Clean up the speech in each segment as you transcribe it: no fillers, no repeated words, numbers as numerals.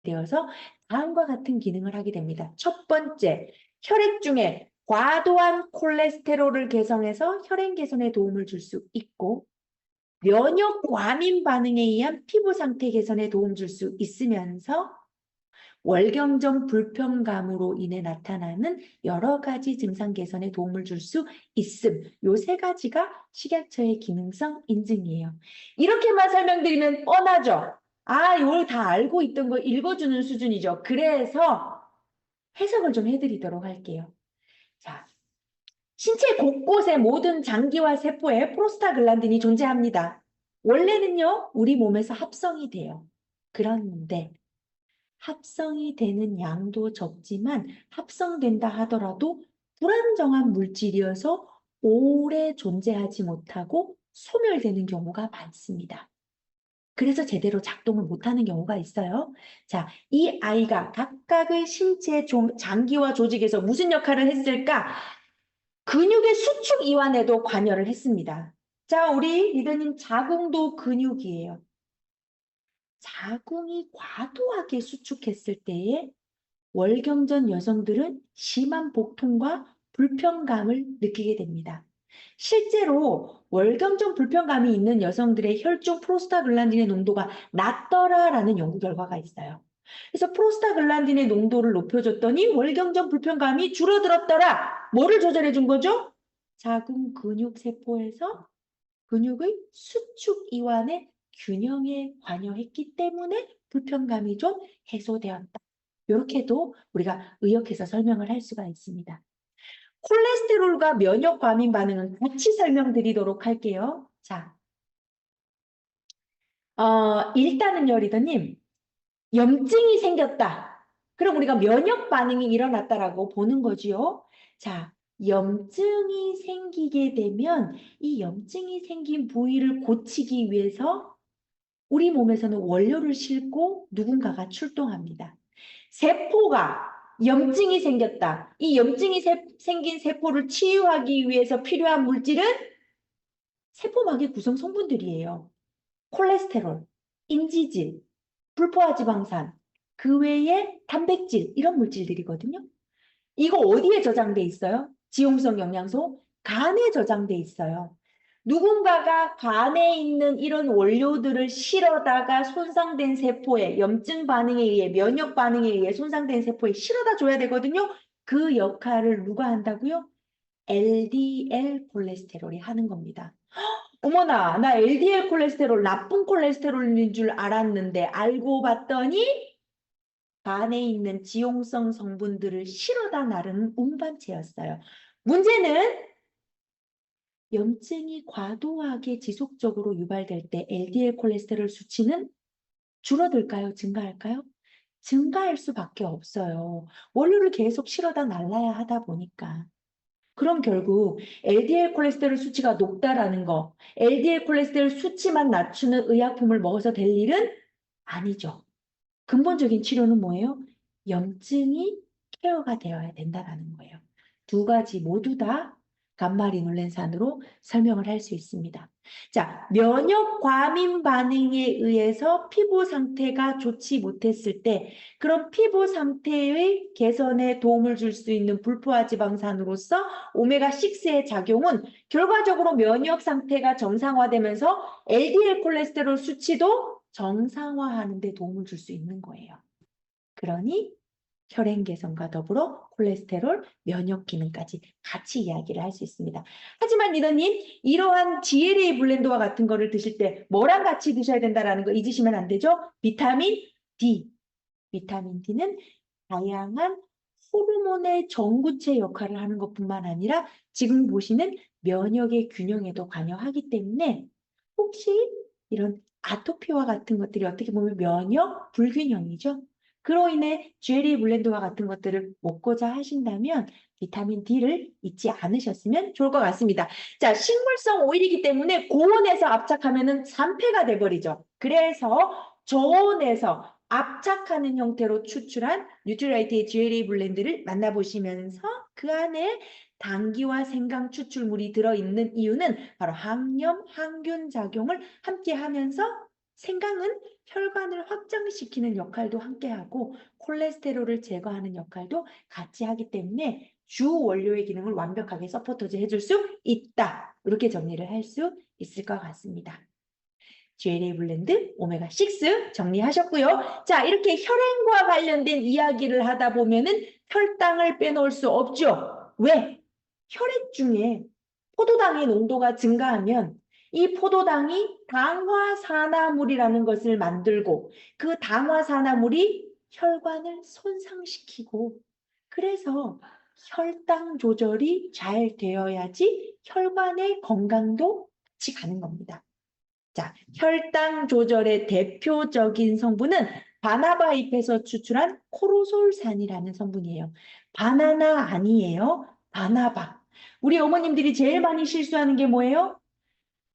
분비되어서 다음과 같은 기능을 하게 됩니다. 첫 번째, 혈액 중에 과도한 콜레스테롤을 개선해서 혈행 개선에 도움을 줄 수 있고 면역 과민 반응에 의한 피부 상태 개선에 도움 줄 수 있으면서 월경정 불편감으로 인해 나타나는 여러 가지 증상 개선에 도움을 줄 수 있음. 요 세 가지가 식약처의 기능성 인증이에요. 이렇게만 설명드리면 뻔하죠? 아, 이걸 다 알고 있던 거 읽어주는 수준이죠. 그래서 해석을 좀 해드리도록 할게요. 자, 신체 곳곳의 모든 장기와 세포에 프로스타글란딘이 존재합니다. 원래는요, 우리 몸에서 합성이 돼요. 그런데 합성이 되는 양도 적지만 합성된다 하더라도 불안정한 물질이어서 오래 존재하지 못하고 소멸되는 경우가 많습니다. 그래서 제대로 작동을 못하는 경우가 있어요. 자, 이 아이가 각각의 신체 장기와 조직에서 무슨 역할을 했을까? 근육의 수축 이완에도 관여를 했습니다. 자, 우리 리더님 자궁도 근육이에요. 자궁이 과도하게 수축했을 때에 월경전 여성들은 심한 복통과 불편감을 느끼게 됩니다. 실제로 월경전 불편감이 있는 여성들의 혈중 프로스타글란딘의 농도가 낮더라라는 연구 결과가 있어요. 그래서 프로스타글란딘의 농도를 높여줬더니 월경전 불편감이 줄어들었더라. 뭐를 조절해 준 거죠? 자궁 근육 세포에서 근육의 수축 이완의 균형에 관여했기 때문에 불편감이 좀 해소되었다. 이렇게도 우리가 의역해서 설명을 할 수가 있습니다. 콜레스테롤과 면역 과민 반응은 같이 설명드리도록 할게요. 자, 일단은요, 리더님, 염증이 생겼다. 그럼 우리가 면역 반응이 일어났다라고 보는 거지요. 자, 염증이 생기게 되면 이 염증이 생긴 부위를 고치기 위해서 우리 몸에서는 원료를 싣고 누군가가 출동합니다. 세포가 염증이 생겼다. 이 염증이 생긴 세포를 치유하기 위해서 필요한 물질은 세포막의 구성 성분들이에요. 콜레스테롤, 인지질, 불포화지방산, 그 외에 단백질 이런 물질들이거든요. 이거 어디에 저장돼 있어요? 지용성 영양소? 간에 저장돼 있어요. 누군가가 간에 있는 이런 원료들을 실어다가 손상된 세포에 염증 반응에 의해 면역 반응에 의해 손상된 세포에 실어다 줘야 되거든요. 그 역할을 누가 한다고요? LDL 콜레스테롤이 하는 겁니다. 어머나, 나 LDL 콜레스테롤 나쁜 콜레스테롤인 줄 알았는데 알고 봤더니 간에 있는 지용성 성분들을 실어다 나르는 운반체였어요. 문제는 염증이 과도하게 지속적으로 유발될 때 LDL 콜레스테롤 수치는 줄어들까요? 증가할까요? 증가할 수밖에 없어요. 원료를 계속 실어다 날라야 하다 보니까. 그럼 결국 LDL 콜레스테롤 수치가 높다라는 거, LDL 콜레스테롤 수치만 낮추는 의약품을 먹어서 될 일은 아니죠. 근본적인 치료는 뭐예요? 염증이 케어가 되어야 된다는 거예요. 두 가지 모두 다 감마리놀렌산으로 설명을 할 수 있습니다. 자, 면역 과민 반응에 의해서 피부 상태가 좋지 못했을 때 그런 피부 상태의 개선에 도움을 줄 수 있는 불포화지방산으로서 오메가6의 작용은 결과적으로 면역 상태가 정상화되면서 LDL 콜레스테롤 수치도 정상화하는 데 도움을 줄 수 있는 거예요. 그러니 혈행 개선과 더불어 콜레스테롤, 면역 기능까지 같이 이야기를 할 수 있습니다. 하지만 리더님, 이러한 GLA 블렌더와 같은 거를 드실 때 뭐랑 같이 드셔야 된다는 거 잊으시면 안 되죠? 비타민 D. 비타민 D는 다양한 호르몬의 전구체 역할을 하는 것뿐만 아니라 지금 보시는 면역의 균형에도 관여하기 때문에 혹시 이런 아토피와 같은 것들이 어떻게 보면 면역 불균형이죠. 그로 인해 GLA 블렌더와 같은 것들을 먹고자 하신다면 비타민 D를 잊지 않으셨으면 좋을 것 같습니다. 자, 식물성 오일이기 때문에 고온에서 압착하면은 산패가 돼버리죠. 그래서 저온에서 압착하는 형태로 추출한 뉴트라이트의 GLA 블렌드를 만나보시면서 그 안에 당기와 생강 추출물이 들어있는 이유는 바로 항염, 항균 작용을 함께 하면서 생강은 혈관을 확장시키는 역할도 함께하고 콜레스테롤을 제거하는 역할도 같이 하기 때문에 주 원료의 기능을 완벽하게 서포터즈 해줄 수 있다. 이렇게 정리를 할 수 있을 것 같습니다. GLA 블렌드 오메가6 정리하셨고요. 자, 이렇게 혈행과 관련된 이야기를 하다 보면은 혈당을 빼놓을 수 없죠. 왜? 혈액 중에 포도당의 농도가 증가하면 이 포도당이 당화산화물이라는 것을 만들고 그 당화산화물이 혈관을 손상시키고 그래서 혈당 조절이 잘 되어야지 혈관의 건강도 같이 가는 겁니다. 자, 혈당 조절의 대표적인 성분은 바나나 잎에서 추출한 코로솔산이라는 성분이에요. 바나나 아니에요. 바나바. 우리 어머님들이 제일 많이 실수하는 게 뭐예요?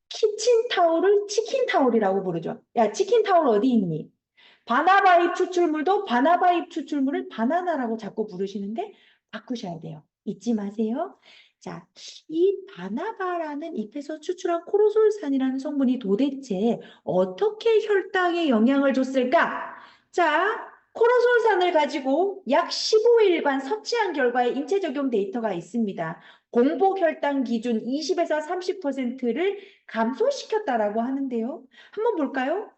키친타올을 치킨타올이라고 부르죠. 야, 치킨타올 어디 있니? 바나바잎 추출물도 바나바잎 추출물을 바나나라고 자꾸 부르시는데 바꾸셔야 돼요. 잊지 마세요. 자, 이 바나바라는 잎에서 추출한 코로솔산이라는 성분이 도대체 어떻게 혈당에 영향을 줬을까? 자, 코로솔산을 가지고 약 15일간 섭취한 결과의 인체 적용 데이터가 있습니다. 공복 혈당 기준 20에서 30%를 감소시켰다라고 하는데요. 한번 볼까요?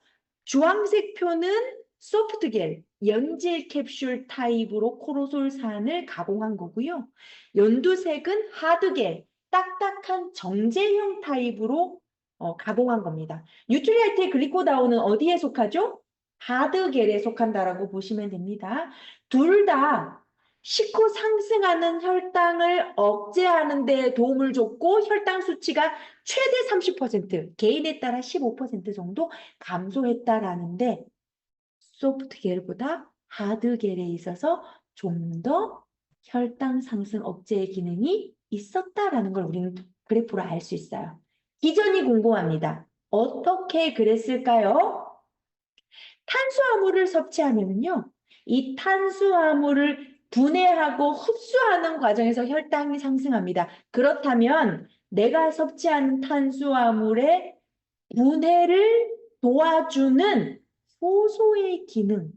주황색 표는 소프트겔, 연질 캡슐 타입으로 코로솔산을 가공한 거고요. 연두색은 하드겔, 딱딱한 정제형 타입으로 가공한 겁니다. 뉴트리아이트의 글리코다운은 어디에 속하죠? 하드겔에 속한다라고 보시면 됩니다. 둘 다 식후 상승하는 혈당을 억제하는 데 도움을 줬고 혈당 수치가 최대 30%, 개인에 따라 15% 정도 감소했다라는데 소프트겔보다 하드겔에 있어서 좀 더 혈당 상승 억제의 기능이 있었다라는 걸 우리는 그래프로 알 수 있어요. 기전이 궁금합니다. 어떻게 그랬을까요? 탄수화물을 섭취하면요. 이 탄수화물을 분해하고 흡수하는 과정에서 혈당이 상승합니다. 그렇다면 내가 섭취하는 탄수화물의 분해를 도와주는 효소의 기능,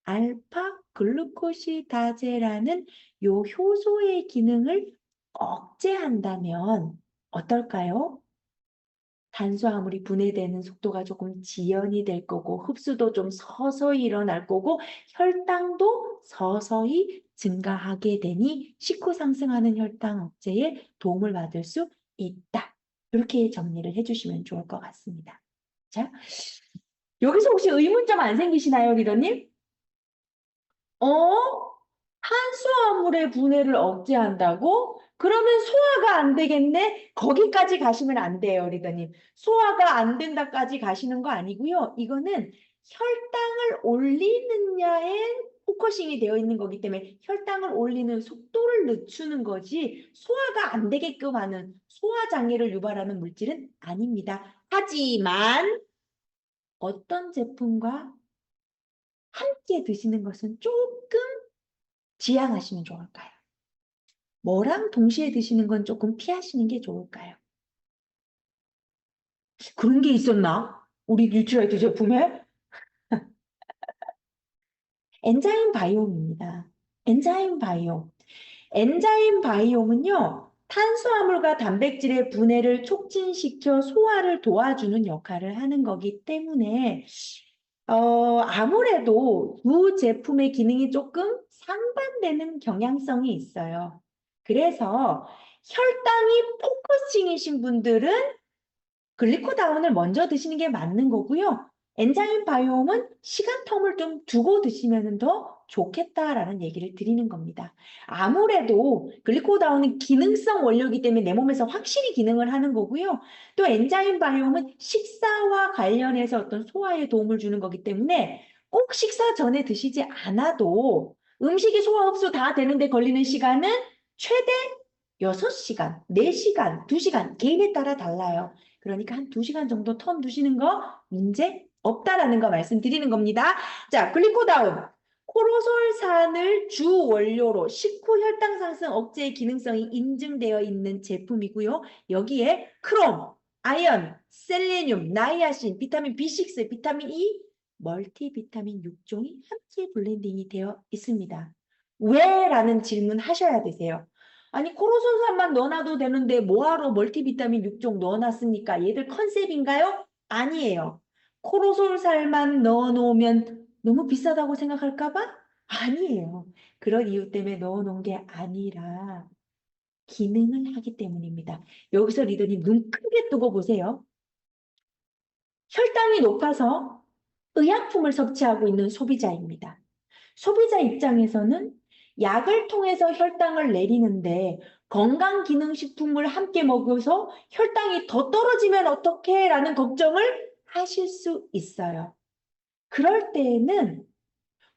알파 글루코시다제라는 요 효소의 기능을 억제한다면 어떨까요? 탄수화물이 분해되는 속도가 조금 지연이 될 거고 흡수도 좀 서서히 일어날 거고 혈당도 서서히 증가하게 되니 식후 상승하는 혈당 억제에 도움을 받을 수 있다. 이렇게 정리를 해주시면 좋을 것 같습니다. 자, 여기서 혹시 의문점 안 생기시나요, 리더님? 탄수화물의 분해를 억제한다고? 그러면 소화가 안 되겠네? 거기까지 가시면 안 돼요, 리더님. 소화가 안 된다까지 가시는 거 아니고요. 이거는 혈당을 올리느냐에 포커싱이 되어 있는 거기 때문에 혈당을 올리는 속도를 늦추는 거지 소화가 안 되게끔 하는 소화장애를 유발하는 물질은 아닙니다. 하지만 어떤 제품과 함께 드시는 것은 조금 지양하시면 좋을까요? 뭐랑 동시에 드시는 건 조금 피하시는 게 좋을까요? 그런 게 있었나? 우리 뉴트라이트 제품에? 엔자임 바이옴입니다. 엔자임 바이옴. 엔자임 바이옴은요, 탄수화물과 단백질의 분해를 촉진시켜 소화를 도와주는 역할을 하는 거기 때문에 아무래도 두 제품의 기능이 조금 상반되는 경향성이 있어요. 그래서 혈당이 포커싱이신 분들은 글리코다운을 먼저 드시는 게 맞는 거고요. 엔자임 바이옴은 시간 텀을 좀 두고 드시면 더 좋겠다라는 얘기를 드리는 겁니다. 아무래도 글리코다운은 기능성 원료이기 때문에 내 몸에서 확실히 기능을 하는 거고요. 또 엔자임 바이옴은 식사와 관련해서 어떤 소화에 도움을 주는 거기 때문에 꼭 식사 전에 드시지 않아도 음식이 소화 흡수 다 되는데 걸리는 시간은 최대 6시간, 4시간, 2시간 개인에 따라 달라요. 그러니까 한 2시간 정도 텀 두시는 거 문제 없다라는 거 말씀드리는 겁니다. 자, 글리코다운. 코로솔산을 주 원료로 식후 혈당 상승 억제 기능성이 인증되어 있는 제품이고요. 여기에 크롬, 아연, 셀레늄, 나이아신, 비타민 B6, 비타민 E, 멀티비타민 6종이 함께 블렌딩이 되어 있습니다. 왜? 라는 질문 하셔야 되세요. 아니 코로솔산만 넣어놔도 되는데 뭐하러 멀티비타민 6종 넣어놨습니까? 얘들 컨셉인가요? 아니에요. 코로솔살만 넣어놓으면 너무 비싸다고 생각할까 봐? 아니에요. 그런 이유 때문에 넣어놓은 게 아니라 기능을 하기 때문입니다. 여기서 리더님 눈 크게 뜨고 보세요. 혈당이 높아서 의약품을 섭취하고 있는 소비자입니다. 소비자 입장에서는 약을 통해서 혈당을 내리는데 건강기능식품을 함께 먹어서 혈당이 더 떨어지면 어떡해? 라는 걱정을 하실 수 있어요. 그럴 때에는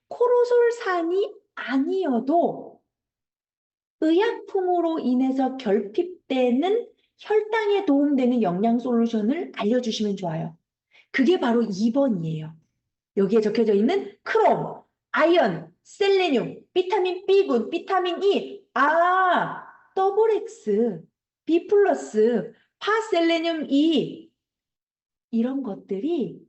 코로솔산이 아니어도 의약품으로 인해서 결핍되는 혈당에 도움되는 영양 솔루션을 알려주시면 좋아요. 그게 바로 2번이에요. 여기에 적혀져 있는 크롬, 아연, 셀레늄, 비타민 B군, 비타민 E, 더블 X, B 플러스, 파셀레늄 E 이런 것들이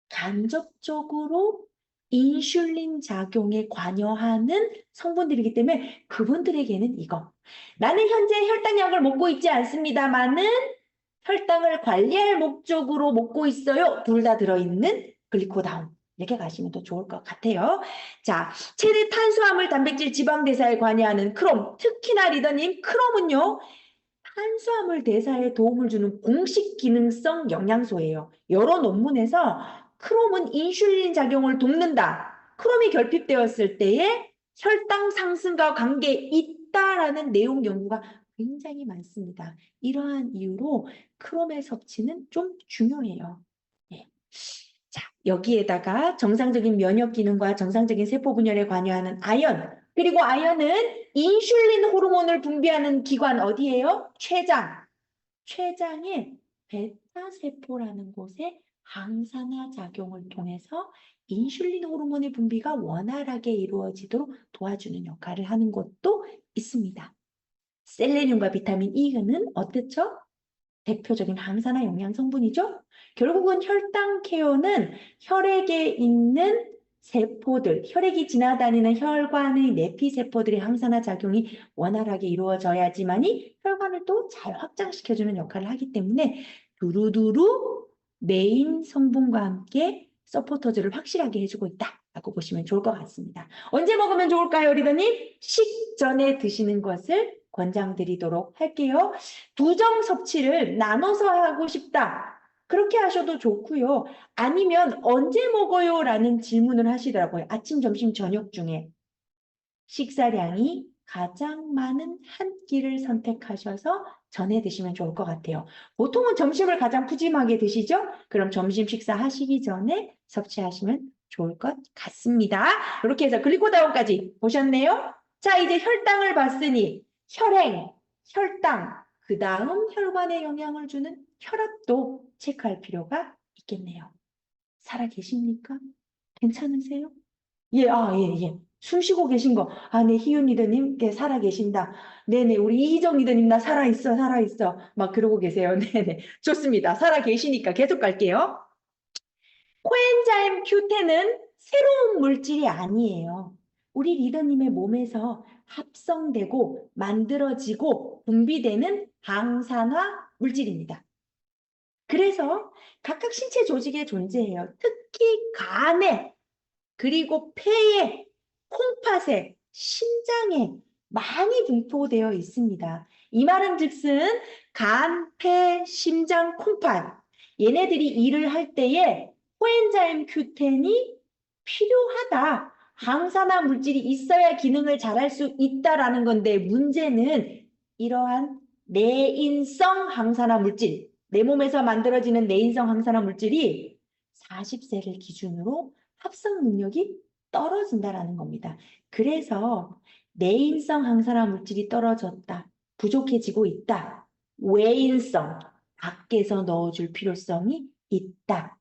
간접적으로 인슐린 작용에 관여하는 성분들이기 때문에 그분들에게는 이거. 나는 현재 혈당약을 먹고 있지 않습니다만은 혈당을 관리할 목적으로 먹고 있어요. 둘 다 들어있는 글리코다운. 이렇게 가시면 더 좋을 것 같아요. 자, 체내 탄수화물, 단백질, 지방 대사에 관여하는 크롬. 특히나 리더님, 크롬은요. 탄수화물 대사에 도움을 주는 공식 기능성 영양소예요. 여러 논문에서 크롬은 인슐린 작용을 돕는다. 크롬이 결핍되었을 때에 혈당 상승과 관계 있다라는 내용 연구가 굉장히 많습니다. 이러한 이유로 크롬의 섭취는 좀 중요해요. 예. 자, 여기에다가 정상적인 면역 기능과 정상적인 세포 분열에 관여하는 아연, 그리고 아연은 인슐린 호르몬을 분비하는 기관 어디예요? 췌장. 췌장의 베타세포라는 곳에 항산화 작용을 통해서 인슐린 호르몬의 분비가 원활하게 이루어지도록 도와주는 역할을 하는 것도 있습니다. 셀레늄과 비타민 E는 어떻죠? 대표적인 항산화 영양 성분이죠. 결국은 혈당 케어는 혈액에 있는 세포들, 혈액이 지나다니는 혈관의 내피세포들의 항산화 작용이 원활하게 이루어져야지만이 혈관을 또 잘 확장시켜주는 역할을 하기 때문에 두루두루 메인 성분과 함께 서포터즈를 확실하게 해주고 있다라고 보시면 좋을 것 같습니다. 언제 먹으면 좋을까요, 리더님? 식전에 드시는 것을 권장드리도록 할게요. 부정 섭취를 나눠서 하고 싶다. 그렇게 하셔도 좋고요. 아니면 언제 먹어요? 라는 질문을 하시더라고요. 아침, 점심, 저녁 중에 식사량이 가장 많은 한 끼를 선택하셔서 전에 드시면 좋을 것 같아요. 보통은 점심을 가장 푸짐하게 드시죠? 그럼 점심 식사 하시기 전에 섭취하시면 좋을 것 같습니다. 이렇게 해서 글리코다운까지 보셨네요. 자, 이제 혈당을 봤으니 혈행, 혈당, 그 다음 혈관에 영향을 주는 혈압도 체크할 필요가 있겠네요. 살아 계십니까? 괜찮으세요? 예, 예, 예. 숨 쉬고 계신 거. 네, 희윤 리더님, 살아 계신다. 네네, 우리 이희정 리더님, 나 살아있어, 살아있어. 막 그러고 계세요. 네네. 좋습니다. 살아 계시니까 계속 갈게요. 코엔자임 Q10은 새로운 물질이 아니에요. 우리 리더님의 몸에서 합성되고 만들어지고 분비되는 항산화 물질입니다. 그래서 각각 신체 조직에 존재해요. 특히 간에, 그리고 폐에, 콩팥에, 심장에 많이 분포되어 있습니다. 이 말은 즉슨 간, 폐, 심장, 콩팥 얘네들이 일을 할 때에 코엔자임 Q10이 필요하다. 항산화 물질이 있어야 기능을 잘할 수 있다라는 건데 문제는 이러한 내인성 항산화 물질, 내 몸에서 만들어지는 내인성 항산화 물질이 40세를 기준으로 합성 능력이 떨어진다라는 겁니다. 그래서 내인성 항산화 물질이 떨어졌다. 부족해지고 있다. 외인성, 밖에서 넣어줄 필요성이 있다.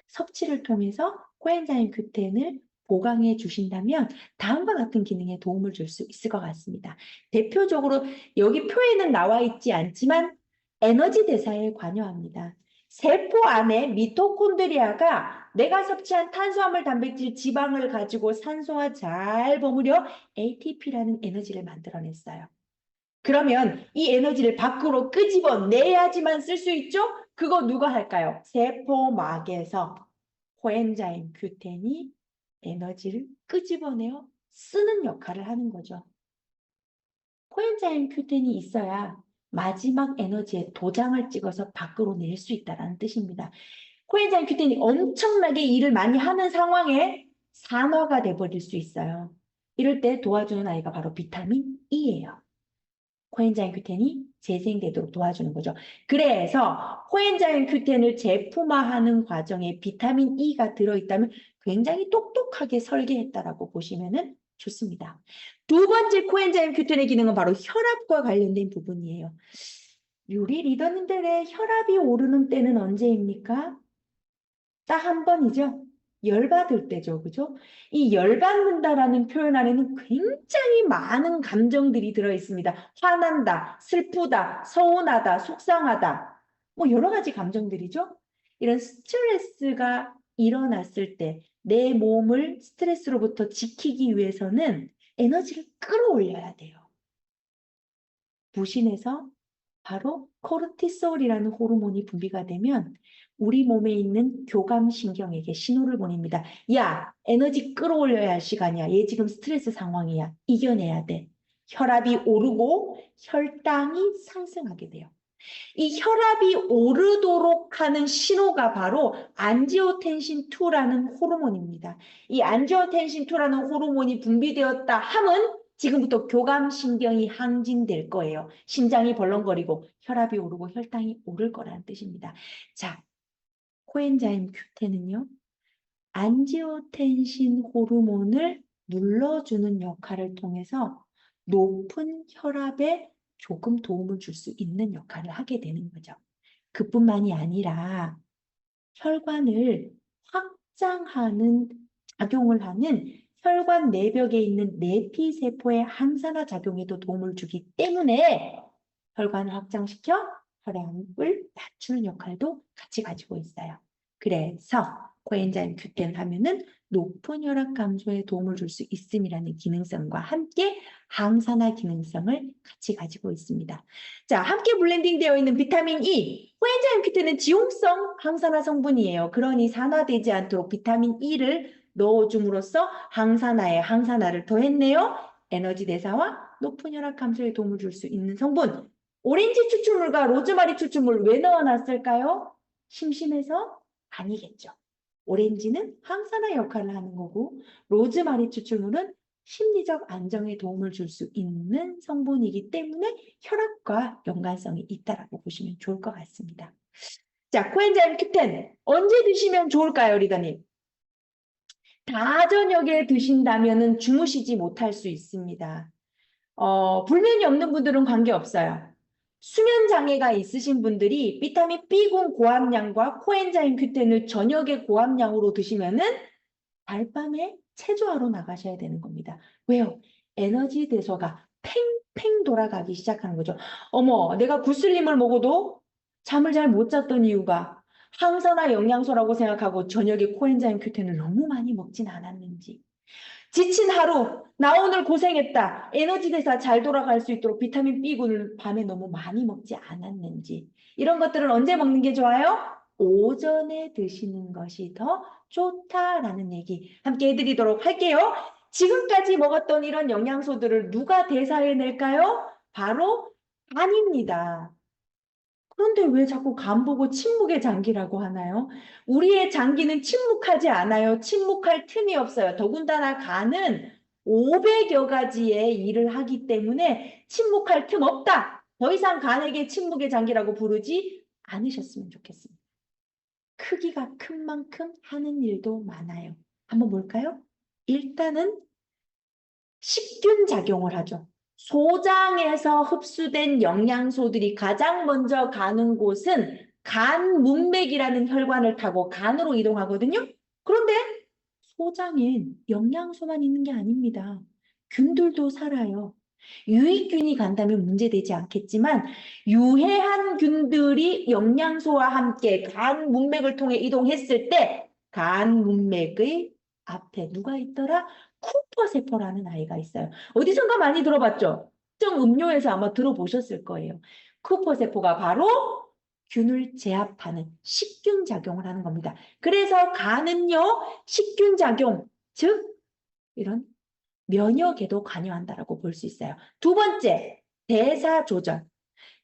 섭취를 통해서 코엔자임 Q10을 보강해 주신다면 다음과 같은 기능에 도움을 줄 수 있을 것 같습니다. 대표적으로 여기 표에는 나와 있지 않지만 에너지 대사에 관여합니다. 세포 안에 미토콘드리아가 내가 섭취한 탄수화물, 단백질, 지방을 가지고 산소와 잘 버무려 ATP라는 에너지를 만들어냈어요. 그러면 이 에너지를 밖으로 끄집어내야지만 쓸 수 있죠? 그거 누가 할까요? 세포막에서 코엔자임 Q10이 에너지를 끄집어내어 쓰는 역할을 하는 거죠. 코엔자임 Q10이 있어야 마지막 에너지에 도장을 찍어서 밖으로 낼 수 있다는 뜻입니다. 코엔자임 Q10이 엄청나게 일을 많이 하는 상황에 산화가 돼버릴 수 있어요. 이럴 때 도와주는 아이가 바로 비타민 E예요. 코엔자임 Q10이 재생되도록 도와주는 거죠. 그래서 코엔자임 Q10을 제품화하는 과정에 비타민 E가 들어있다면 굉장히 똑똑하게 설계했다라고 보시면 좋습니다. 두 번째 코엔자임 Q10의 기능은 바로 혈압과 관련된 부분이에요. 우리 리더님들의 혈압이 오르는 때는 언제입니까? 딱 한 번이죠. 열받을 때죠. 그죠? 이 열받는다라는 표현 안에는 굉장히 많은 감정들이 들어있습니다. 화난다, 슬프다, 서운하다, 속상하다. 뭐 여러 가지 감정들이죠. 이런 스트레스가 일어났을 때 내 몸을 스트레스로부터 지키기 위해서는 에너지를 끌어올려야 돼요. 부신에서 바로 코르티솔이라는 호르몬이 분비가 되면 우리 몸에 있는 교감신경에게 신호를 보냅니다. 야, 에너지 끌어올려야 할 시간이야. 얘 지금 스트레스 상황이야. 이겨내야 돼. 혈압이 오르고 혈당이 상승하게 돼요. 이 혈압이 오르도록 하는 신호가 바로 안지오텐신2라는 호르몬입니다. 이 안지오텐신2라는 호르몬이 분비되었다 함은 지금부터 교감신경이 항진될 거예요. 심장이 벌렁거리고 혈압이 오르고 혈당이 오를 거라는 뜻입니다. 자, 코엔자임 Q10은요. 안지오텐신 호르몬을 눌러주는 역할을 통해서 높은 혈압에 조금 도움을 줄 수 있는 역할을 하게 되는 거죠. 그뿐만이 아니라 혈관을 확장하는 작용을 하는 혈관 내벽에 있는 내피세포의 항산화 작용에도 도움을 주기 때문에 혈관을 확장시켜 혈압을 낮추는 역할도 같이 가지고 있어요. 그래서 코엔자임 Q10 하면은 높은 혈압 감소에 도움을 줄 수 있음이라는 기능성과 함께 항산화 기능성을 같이 가지고 있습니다. 자, 함께 블렌딩 되어 있는 비타민 E. 코엔자임 Q10은 지용성 항산화 성분이에요. 그러니 산화되지 않도록 비타민 E를 넣어줌으로써 항산화를 더했네요. 에너지 대사와 높은 혈압 감소에 도움을 줄 수 있는 성분. 오렌지 추출물과 로즈마리 추출물 왜 넣어놨을까요? 심심해서? 아니겠죠. 오렌지는 항산화 역할을 하는 거고 로즈마리 추출물은 심리적 안정에 도움을 줄 수 있는 성분이기 때문에 혈압과 연관성이 있다라고 보시면 좋을 것 같습니다. 자, 코엔자임 Q10 언제 드시면 좋을까요, 리더님? 다 저녁에 드신다면 주무시지 못할 수 있습니다. 불면이 없는 분들은 관계없어요. 수면 장애가 있으신 분들이 비타민 B군 고함량과 코엔자임 Q10을 저녁에 고함량으로 드시면은 달밤에 체조하러 나가셔야 되는 겁니다. 왜요? 에너지 대소가 팽팽 돌아가기 시작하는 거죠. 어머, 내가 구슬림을 먹어도 잠을 잘 못 잤던 이유가 항산화 영양소라고 생각하고 저녁에 코엔자임 Q10을 너무 많이 먹진 않았는지. 지친 하루, 나 오늘 고생했다. 에너지 대사 잘 돌아갈 수 있도록 비타민 B군을 밤에 너무 많이 먹지 않았는지. 이런 것들은 언제 먹는 게 좋아요? 오전에 드시는 것이 더 좋다라는 얘기 함께 해드리도록 할게요. 지금까지 먹었던 이런 영양소들을 누가 대사해낼까요? 바로 간입니다. 그런데 왜 자꾸 간 보고 침묵의 장기라고 하나요? 우리의 장기는 침묵하지 않아요. 침묵할 틈이 없어요. 더군다나 간은 500여 가지의 일을 하기 때문에 침묵할 틈 없다. 더 이상 간에게 침묵의 장기라고 부르지 않으셨으면 좋겠습니다. 크기가 큰 만큼 하는 일도 많아요. 한번 볼까요? 일단은 식균 작용을 하죠. 소장에서 흡수된 영양소들이 가장 먼저 가는 곳은 간 문맥이라는 혈관을 타고 간으로 이동하거든요. 그런데 소장엔 영양소만 있는 게 아닙니다. 균들도 살아요. 유익균이 간다면 문제되지 않겠지만 유해한 균들이 영양소와 함께 간 문맥을 통해 이동했을 때 간 문맥의 앞에 누가 있더라? 쿠퍼세포라는 아이가 있어요. 어디선가 많이 들어봤죠? 특정 음료에서 아마 들어보셨을 거예요. 쿠퍼세포가 바로 균을 제압하는 식균 작용을 하는 겁니다. 그래서 간은요, 식균 작용, 즉 이런 면역에도 관여한다라고 볼 수 있어요. 두 번째, 대사 조절.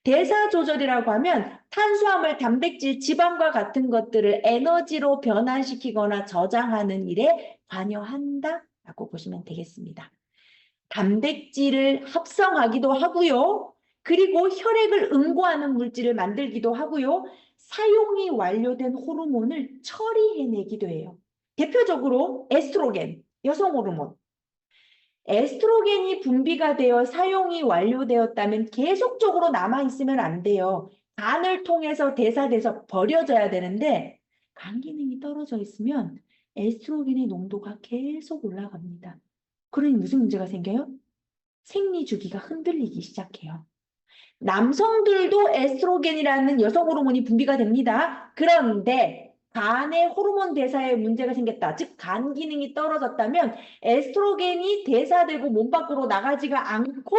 대사 조절이라고 하면 탄수화물, 단백질, 지방과 같은 것들을 에너지로 변환시키거나 저장하는 일에 관여한다라고 보시면 되겠습니다. 단백질을 합성하기도 하고요. 그리고 혈액을 응고하는 물질을 만들기도 하고요. 사용이 완료된 호르몬을 처리해내기도 해요. 대표적으로 에스트로겐, 여성 호르몬. 에스트로겐이 분비가 되어 사용이 완료되었다면 계속적으로 남아있으면 안 돼요. 간을 통해서 대사돼서 버려져야 되는데 간 기능이 떨어져 있으면 에스트로겐의 농도가 계속 올라갑니다. 그러니 무슨 문제가 생겨요? 생리 주기가 흔들리기 시작해요. 남성들도 에스트로겐이라는 여성 호르몬이 분비가 됩니다. 그런데 간의 호르몬 대사에 문제가 생겼다. 즉, 간 기능이 떨어졌다면 에스트로겐이 대사되고 몸 밖으로 나가지가 않고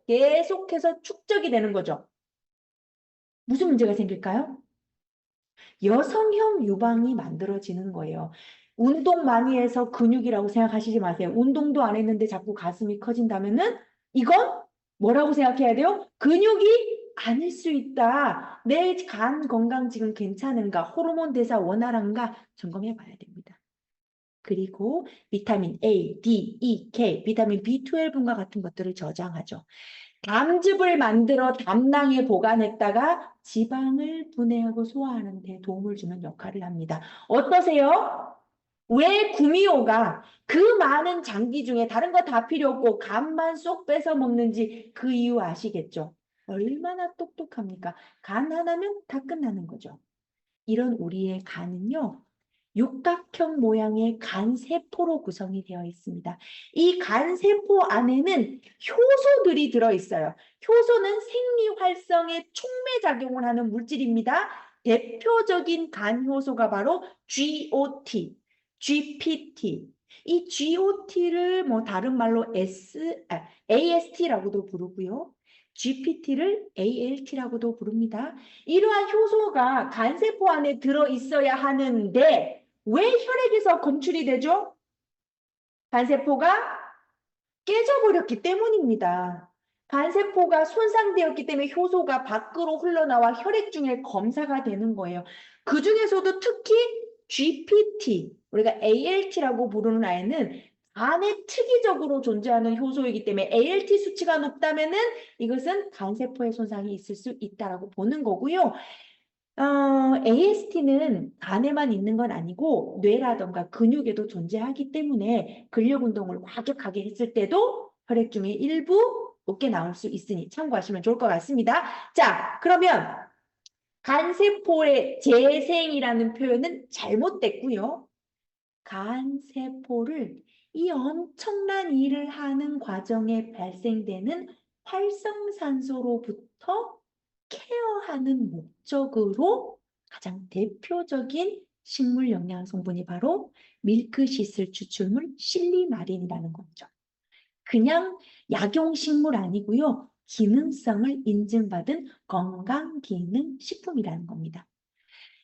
계속해서 축적이 되는 거죠. 무슨 문제가 생길까요? 여성형 유방이 만들어지는 거예요. 운동 많이 해서 근육이라고 생각하시지 마세요. 운동도 안 했는데 자꾸 가슴이 커진다면은 이건 뭐라고 생각해야 돼요? 근육이 아닐 수 있다. 내 간 건강 지금 괜찮은가? 호르몬 대사 원활한가? 점검해 봐야 됩니다. 그리고 비타민 A, D, E, K, 비타민 B12과 같은 것들을 저장하죠. 담즙을 만들어 담낭에 보관했다가 지방을 분해하고 소화하는 데 도움을 주는 역할을 합니다. 어떠세요? 왜 구미호가 그 많은 장기 중에 다른 거 다 필요 없고 간만 쏙 뺏어 먹는지 그 이유 아시겠죠? 얼마나 똑똑합니까? 간 하나면 다 끝나는 거죠. 이런 우리의 간은요, 육각형 모양의 간세포로 구성이 되어 있습니다. 이 간세포 안에는 효소들이 들어있어요. 효소는 생리활성에 촉매작용을 하는 물질입니다. 대표적인 간효소가 바로 GOT, GPT. 이 GOT를 뭐 다른 말로 AST라고도 부르고요. GPT를 ALT라고도 부릅니다. 이러한 효소가 간세포 안에 들어있어야 하는데 왜 혈액에서 검출이 되죠? 간세포가 깨져버렸기 때문입니다. 간세포가 손상되었기 때문에 효소가 밖으로 흘러나와 혈액 중에 검사가 되는 거예요. 그 중에서도 특히 GPT, 우리가 ALT라고 부르는 아이는 간에 특이적으로 존재하는 효소이기 때문에 ALT 수치가 높다면은 이것은 간세포의 손상이 있을 수 있다라고 보는 거고요. AST는 간에만 있는 건 아니고 뇌라던가 근육에도 존재하기 때문에 근력 운동을 과격하게 했을 때도 혈액 중에 일부 높게 나올 수 있으니 참고하시면 좋을 것 같습니다. 자, 그러면 간세포의 재생이라는 표현은 잘못됐고요. 간세포를 이 엄청난 일을 하는 과정에 발생되는 활성산소로부터 케어하는 목적으로 가장 대표적인 식물 영양 성분이 바로 밀크시슬 추출물 실리마린이라는 거죠. 그냥 약용식물 아니고요. 기능성을 인증받은 건강기능식품이라는 겁니다.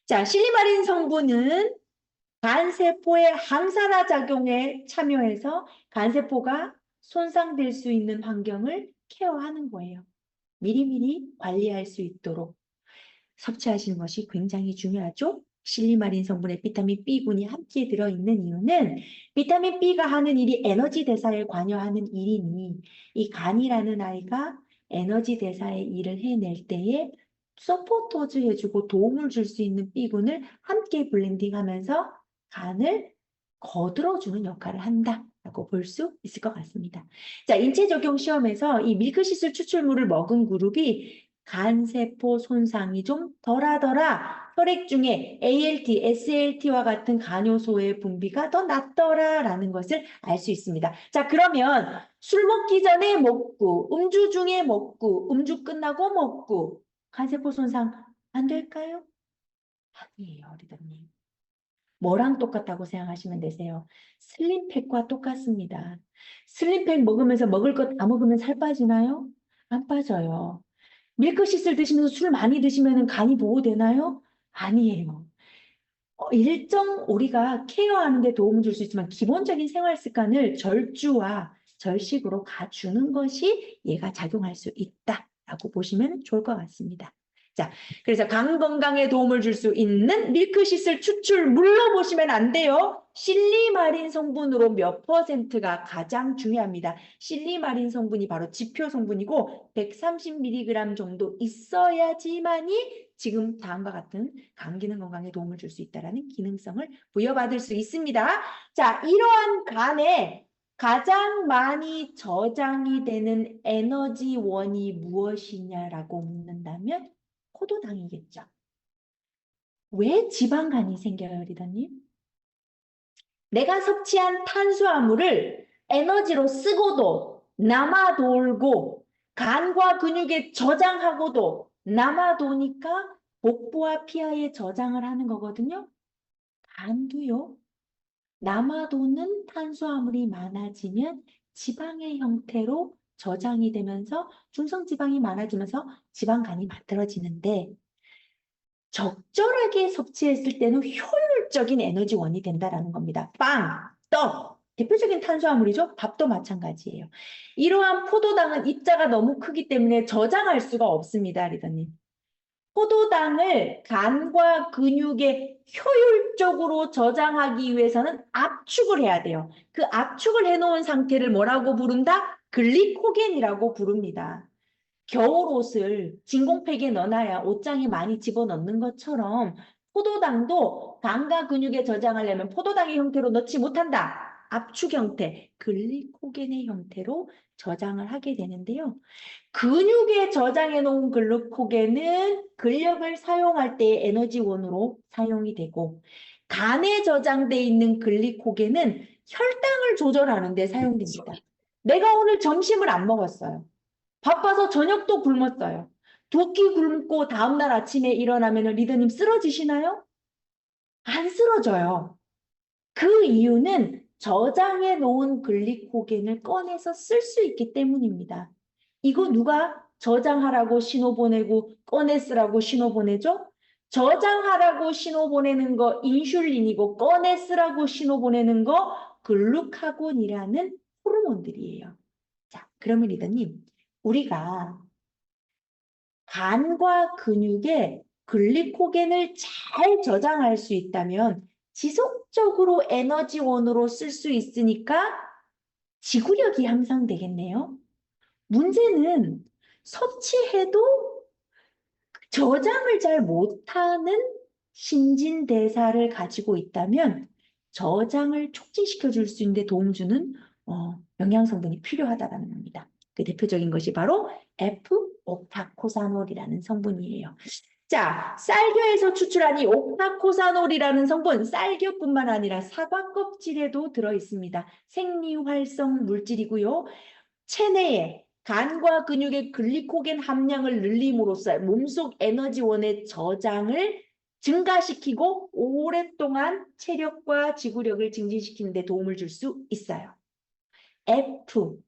자, 실리마린 성분은 간세포의 항산화 작용에 참여해서 간세포가 손상될 수 있는 환경을 케어하는 거예요. 미리미리 관리할 수 있도록 섭취하시는 것이 굉장히 중요하죠. 실리마린 성분의 비타민 B군이 함께 들어있는 이유는 비타민 B가 하는 일이 에너지 대사에 관여하는 일이니 이 간이라는 아이가 에너지 대사의 일을 해낼 때에 서포터즈 해주고 도움을 줄 수 있는 B군을 함께 블렌딩하면서 간을 거들어주는 역할을 한다라고 볼 수 있을 것 같습니다. 자, 인체 적용 시험에서 이 밀크시슬 추출물을 먹은 그룹이 간세포 손상이 좀 덜하더라. 혈액 중에 ALT, SALT와 같은 간효소의 분비가 더 낮더라라는 것을 알 수 있습니다. 자, 그러면 술 먹기 전에 먹고, 음주 중에 먹고, 음주 끝나고 먹고, 간세포 손상 안 될까요? 아니에요, 리더님. 뭐랑 똑같다고 생각하시면 되세요. 슬림팩과 똑같습니다. 슬림팩 먹으면서 먹을 것 다 먹으면 살 빠지나요? 안 빠져요. 밀크시슬 드시면서 술 많이 드시면 간이 보호되나요? 아니에요. 일정 우리가 케어하는 데 도움을 줄 수 있지만 기본적인 생활 습관을 절주와 절식으로 가주는 것이 얘가 작용할 수 있다라고 보시면 좋을 것 같습니다. 자, 그래서 간 건강에 도움을 줄 수 있는 밀크시슬 추출 물러보시면 안 돼요. 실리마린 성분으로 몇 퍼센트가 가장 중요합니다. 실리마린 성분이 바로 지표 성분이고 130mg 정도 있어야지만이 지금 다음과 같은 간 기능 건강에 도움을 줄 수 있다는 기능성을 부여받을 수 있습니다. 자, 이러한 간에 가장 많이 저장이 되는 에너지원이 무엇이냐라고 묻는다면 포도당이겠죠. 왜 지방간이 생겨요, 리더님? 내가 섭취한 탄수화물을 에너지로 쓰고도 남아돌고 간과 근육에 저장하고도 남아도니까 복부와 피하에 저장을 하는 거거든요. 간도요. 남아도는 탄수화물이 많아지면 지방의 형태로 저장이 되면서 중성지방이 많아지면서 지방간이 만들어지는데 적절하게 섭취했을 때는 효율적인 에너지원이 된다는 겁니다. 빵, 떡, 대표적인 탄수화물이죠. 밥도 마찬가지예요. 이러한 포도당은 입자가 너무 크기 때문에 저장할 수가 없습니다, 리더님. 포도당을 간과 근육에 효율적으로 저장하기 위해서는 압축을 해야 돼요. 그 압축을 해놓은 상태를 뭐라고 부른다? 글리코겐이라고 부릅니다. 겨울옷을 진공팩에 넣어놔야 옷장에 많이 집어넣는 것처럼 포도당도 간과 근육에 저장하려면 포도당의 형태로 넣지 못한다. 압축 형태, 글리코겐의 형태로 저장을 하게 되는데요. 근육에 저장해 놓은 글루코겐은 근력을 사용할 때 에너지원으로 사용이 되고 간에 저장돼 있는 글리코겐은 혈당을 조절하는 데 사용됩니다. 내가 오늘 점심을 안 먹었어요. 바빠서 저녁도 굶었어요. 두 끼 굶고 다음날 아침에 일어나면 리더님 쓰러지시나요? 안 쓰러져요. 그 이유는 저장해 놓은 글리코겐을 꺼내서 쓸 수 있기 때문입니다. 이거 누가 저장하라고 신호 보내고 꺼내 쓰라고 신호 보내죠? 저장하라고 신호 보내는 거 인슐린이고 꺼내 쓰라고 신호 보내는 거 글루카곤이라는 호르몬들이에요. 자, 그러면 리더님, 우리가 간과 근육에 글리코겐을 잘 저장할 수 있다면 지속적으로 에너지원으로 쓸 수 있으니까 지구력이 향상되겠네요. 문제는 섭취해도 저장을 잘 못하는 신진대사를 가지고 있다면 저장을 촉진시켜 줄 수 있는 데 도움 주는 영양성분이 필요하다는 겁니다. 그 대표적인 것이 바로 F-옥타코사놀이라는 성분이에요. 자, 쌀겨에서 추출한 이 옥타코사놀이라는 성분, 쌀겨뿐만 아니라 사과 껍질에도 들어있습니다. 생리활성 물질이고요. 체내에 간과 근육의 글리코겐 함량을 늘림으로써 몸속 에너지원의 저장을 증가시키고 오랫동안 체력과 지구력을 증진시키는 데 도움을 줄 수 있어요. F,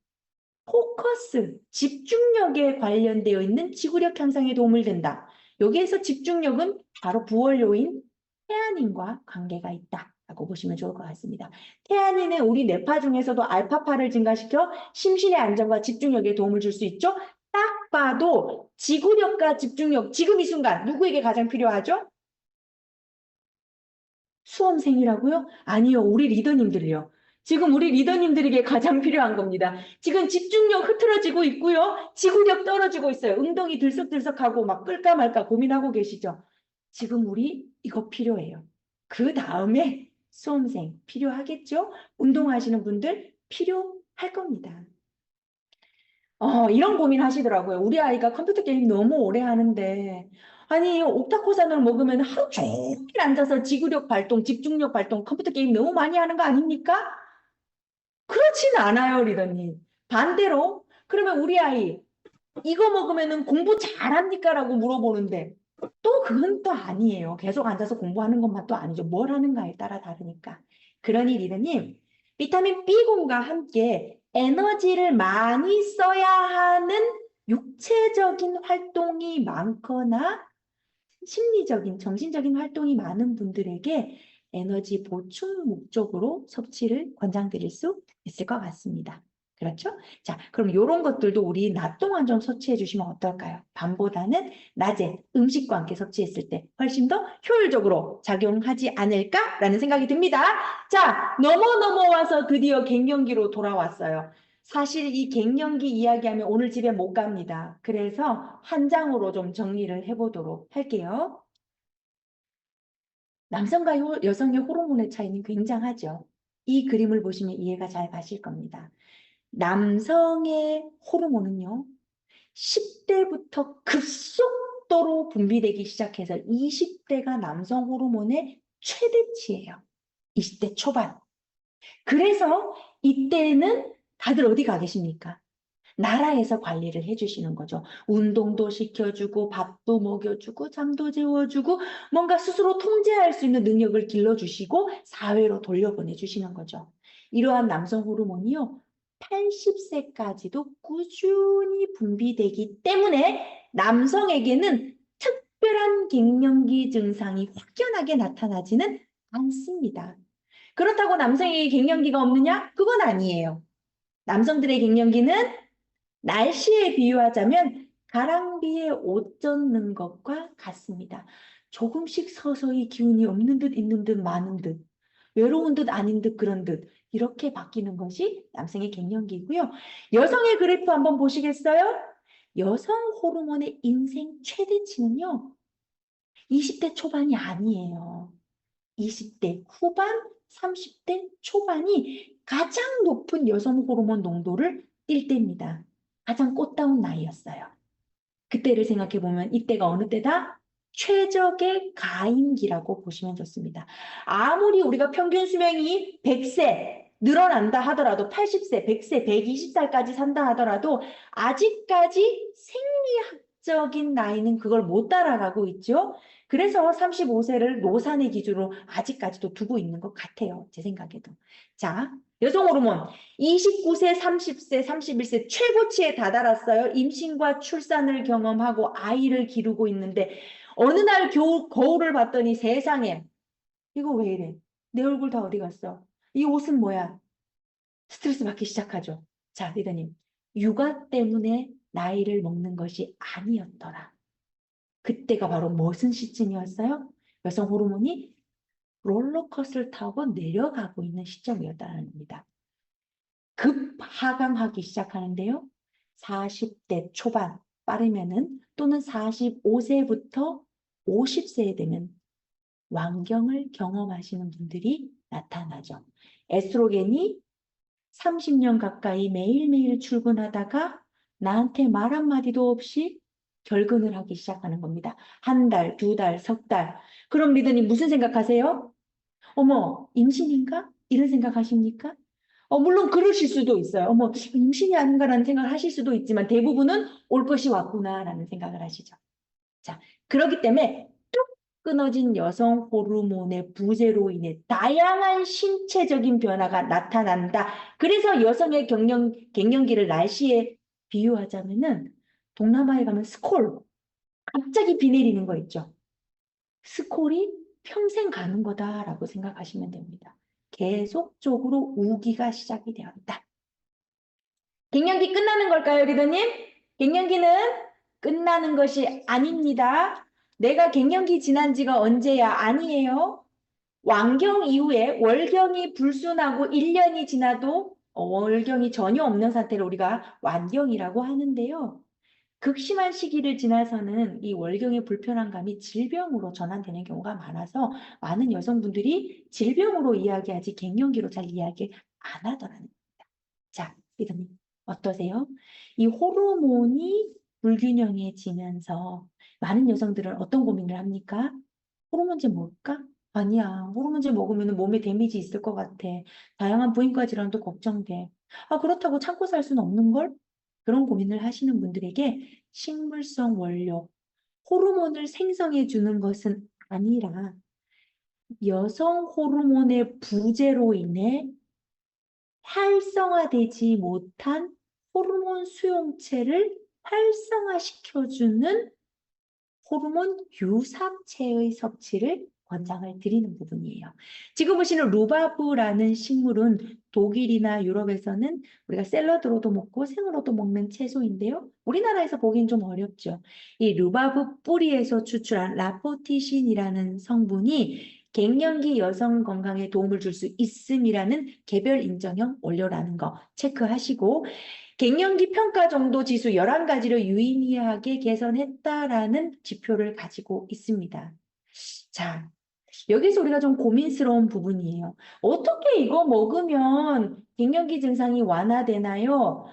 포커스, 집중력에 관련되어 있는 지구력 향상에 도움을 준다. 여기에서 집중력은 바로 부월 요인 테아닌과 관계가 있다라고 보시면 좋을 것 같습니다. 테아닌은 우리 뇌파 중에서도 알파파를 증가시켜 심신의 안정과 집중력에 도움을 줄 수 있죠. 딱 봐도 지구력과 집중력, 지금 이 순간 누구에게 가장 필요하죠? 수험생이라고요? 아니요, 우리 리더님들이요. 지금 우리 리더님들에게 가장 필요한 겁니다. 지금 집중력 흐트러지고 있고요. 지구력 떨어지고 있어요. 엉덩이 들썩들썩하고 막 끌까 말까 고민하고 계시죠? 지금 우리 이거 필요해요. 그 다음에 수험생 필요하겠죠? 운동하시는 분들 필요할 겁니다. 이런 고민 하시더라고요. 우리 아이가 컴퓨터 게임 너무 오래 하는데, 아니, 옥타코산을 먹으면 하루 종일 앉아서 지구력 발동, 집중력 발동, 컴퓨터 게임 너무 많이 하는 거 아닙니까? 그렇진 않아요, 리더님. 반대로, 그러면 우리 아이, 이거 먹으면 공부 잘합니까? 라고 물어보는데, 또 그건 또 아니에요. 계속 앉아서 공부하는 것만 또 아니죠. 뭘 하는가에 따라 다르니까. 그러니 리더님, 비타민 B군과 함께 에너지를 많이 써야 하는 육체적인 활동이 많거나 심리적인, 정신적인 활동이 많은 분들에게 에너지 보충 목적으로 섭취를 권장드릴 수 있을 것 같습니다. 그렇죠? 자, 그럼 이런 것들도 우리 낮 동안 좀 섭취해 주시면 어떨까요? 밤보다는 낮에 음식과 함께 섭취했을 때 훨씬 더 효율적으로 작용하지 않을까라는 생각이 듭니다. 자, 넘어와서 드디어 갱년기로 돌아왔어요. 사실 이 갱년기 이야기하면 오늘 집에 못 갑니다. 그래서 한 장으로 좀 정리를 해보도록 할게요. 남성과 여성의 호르몬의 차이는 굉장하죠. 이 그림을 보시면 이해가 잘 가실 겁니다. 남성의 호르몬은요, 10대부터 급속도로 분비되기 시작해서 20대가 남성 호르몬의 최대치예요. 20대 초반. 그래서 이때는 다들 어디 가 계십니까? 나라에서 관리를 해주시는 거죠. 운동도 시켜주고 밥도 먹여주고 잠도 재워주고 뭔가 스스로 통제할 수 있는 능력을 길러주시고 사회로 돌려보내주시는 거죠. 이러한 남성 호르몬이요. 80세까지도 꾸준히 분비되기 때문에 남성에게는 특별한 갱년기 증상이 확연하게 나타나지는 않습니다. 그렇다고 남성에게 갱년기가 없느냐? 그건 아니에요. 남성들의 갱년기는 날씨에 비유하자면 가랑비에 옷 젖는 것과 같습니다. 조금씩 서서히 기운이 없는 듯 있는 듯 많은 듯 외로운 듯 아닌 듯 그런 듯 이렇게 바뀌는 것이 남성의 갱년기이고요. 여성의 그래프 한번 보시겠어요? 여성 호르몬의 인생 최대치는요. 20대 초반이 아니에요. 20대 후반, 30대 초반이 가장 높은 여성 호르몬 농도를 띌 때입니다. 가장 꽃다운 나이였어요. 그때를 생각해 보면 이때가 어느 때다? 최적의 가임기라고 보시면 좋습니다. 아무리 우리가 평균 수명이 100세 늘어난다 하더라도 80세, 100세, 120살까지 산다 하더라도 아직까지 생리학적인 나이는 그걸 못 따라가고 있죠. 그래서 35세를 노산의 기준으로 아직까지도 두고 있는 것 같아요. 제 생각에도. 자, 여성 호르몬 29세, 30세, 31세 최고치에 다다랐어요. 임신과 출산을 경험하고 아이를 기르고 있는데 어느 날 거울을 봤더니 세상에 이거 왜 이래? 내 얼굴 다 어디 갔어? 이 옷은 뭐야? 스트레스 받기 시작하죠. 자, 리더님. 육아 때문에 나이를 먹는 것이 아니었더라. 그때가 바로 무슨 시점이었어요? 여성 호르몬이 롤러코스터를 타고 내려가고 있는 시점이었다는 겁니다. 급 하강하기 시작하는데요. 40대 초반 빠르면은 또는 45세부터 50세에 되면 완경을 경험하시는 분들이 나타나죠. 에스트로겐이 30년 가까이 매일매일 출근하다가 나한테 말 한마디도 없이 결근을 하기 시작하는 겁니다. 한 달, 두 달, 석 달. 그럼 리더님 무슨 생각하세요? 어머, 임신인가? 이런 생각하십니까? 물론 그러실 수도 있어요. 어머, 임신이 아닌가라는 생각을 하실 수도 있지만 대부분은 올 것이 왔구나라는 생각을 하시죠. 자, 그렇기 때문에 뚝 끊어진 여성 호르몬의 부재로 인해 다양한 신체적인 변화가 나타난다. 그래서 여성의 갱년기를 날씨에 비유하자면은 동남아에 가면 스콜, 갑자기 비 내리는 거 있죠. 스콜이 평생 가는 거다라고 생각하시면 됩니다. 계속적으로 우기가 시작이 되었다. 갱년기 끝나는 걸까요, 리더님? 갱년기는 끝나는 것이 아닙니다. 내가 갱년기 지난 지가 언제야? 아니에요. 완경 이후에 월경이 불순하고 1년이 지나도 월경이 전혀 없는 상태를 우리가 완경이라고 하는데요. 극심한 시기를 지나서는 이 월경의 불편한 감이 질병으로 전환되는 경우가 많아서 많은 여성분들이 질병으로 이야기하지 갱년기로 잘 이야기 안 하더라는 겁니다. 자, 리더님. 어떠세요? 이 호르몬이 불균형해지면서 많은 여성들은 어떤 고민을 합니까? 호르몬제 먹을까? 아니야. 호르몬제 먹으면 몸에 데미지 있을 것 같아. 다양한 부인과 질환도 걱정돼. 아, 그렇다고 참고 살 수는 없는 걸? 그런 고민을 하시는 분들에게 식물성 원료, 호르몬을 생성해 주는 것은 아니라 여성 호르몬의 부재로 인해 활성화되지 못한 호르몬 수용체를 활성화시켜주는 호르몬 유사체의 섭취를 권장을 드리는 부분이에요. 지금 보시는 루바브라는 식물은 독일이나 유럽에서는 우리가 샐러드로도 먹고 생으로도 먹는 채소인데요. 우리나라에서 보기엔 좀 어렵죠. 이 루바브 뿌리에서 추출한 라포티신이라는 성분이 갱년기 여성 건강에 도움을 줄 수 있음이라는 개별 인정형 원료라는 거 체크하시고 갱년기 평가 정도 지수 11가지를 유의미하게 개선했다라는 지표를 가지고 있습니다. 자, 여기서 우리가 좀 고민스러운 부분이에요. 어떻게 이거 먹으면 갱년기 증상이 완화되나요?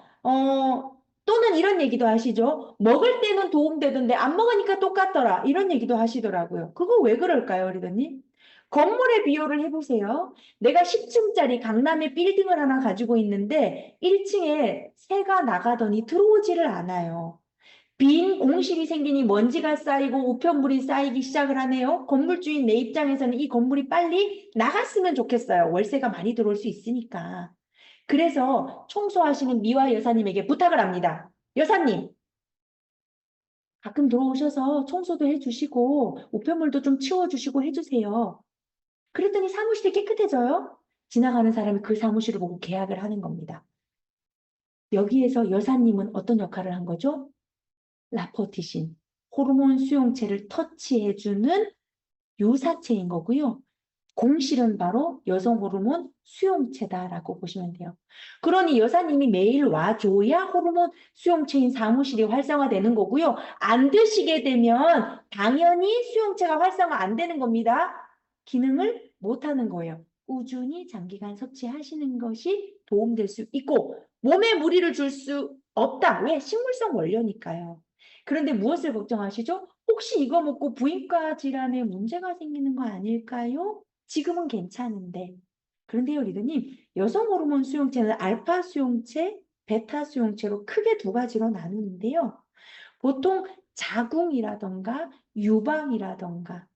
또는 이런 얘기도 하시죠. 먹을 때는 도움되던데 안 먹으니까 똑같더라. 이런 얘기도 하시더라고요. 그거 왜 그럴까요, 리더님? 건물의 비교를 해보세요. 내가 10층짜리 강남에 빌딩을 하나 가지고 있는데 1층에 새가 나가더니 들어오지를 않아요. 빈 공실이 생기니 먼지가 쌓이고 우편물이 쌓이기 시작을 하네요. 건물주인 내 입장에서는 이 건물이 빨리 나갔으면 좋겠어요. 월세가 많이 들어올 수 있으니까. 그래서 청소하시는 미화 여사님에게 부탁을 합니다. 여사님, 가끔 들어오셔서 청소도 해주시고 우편물도 좀 치워주시고 해주세요. 그랬더니 사무실이 깨끗해져요. 지나가는 사람이 그 사무실을 보고 계약을 하는 겁니다. 여기에서 여사님은 어떤 역할을 한 거죠? 라포티신, 호르몬 수용체를 터치해주는 유사체인 거고요. 공실은 바로 여성 호르몬 수용체다라고 보시면 돼요. 그러니 여사님이 매일 와줘야 호르몬 수용체인 사무실이 활성화되는 거고요. 안 드시게 되면 당연히 수용체가 활성화 안 되는 겁니다. 기능을 못하는 거예요. 꾸준히 장기간 섭취하시는 것이 도움될 수 있고 몸에 무리를 줄 수 없다. 왜? 식물성 원료니까요. 그런데 무엇을 걱정하시죠? 혹시 이거 먹고 부인과 질환에 문제가 생기는 거 아닐까요? 지금은 괜찮은데. 그런데요, 리더님, 여성 호르몬 수용체는 알파 수용체, 베타 수용체로 크게 두 가지로 나누는데요. 보통 자궁이라던가 유방이라던가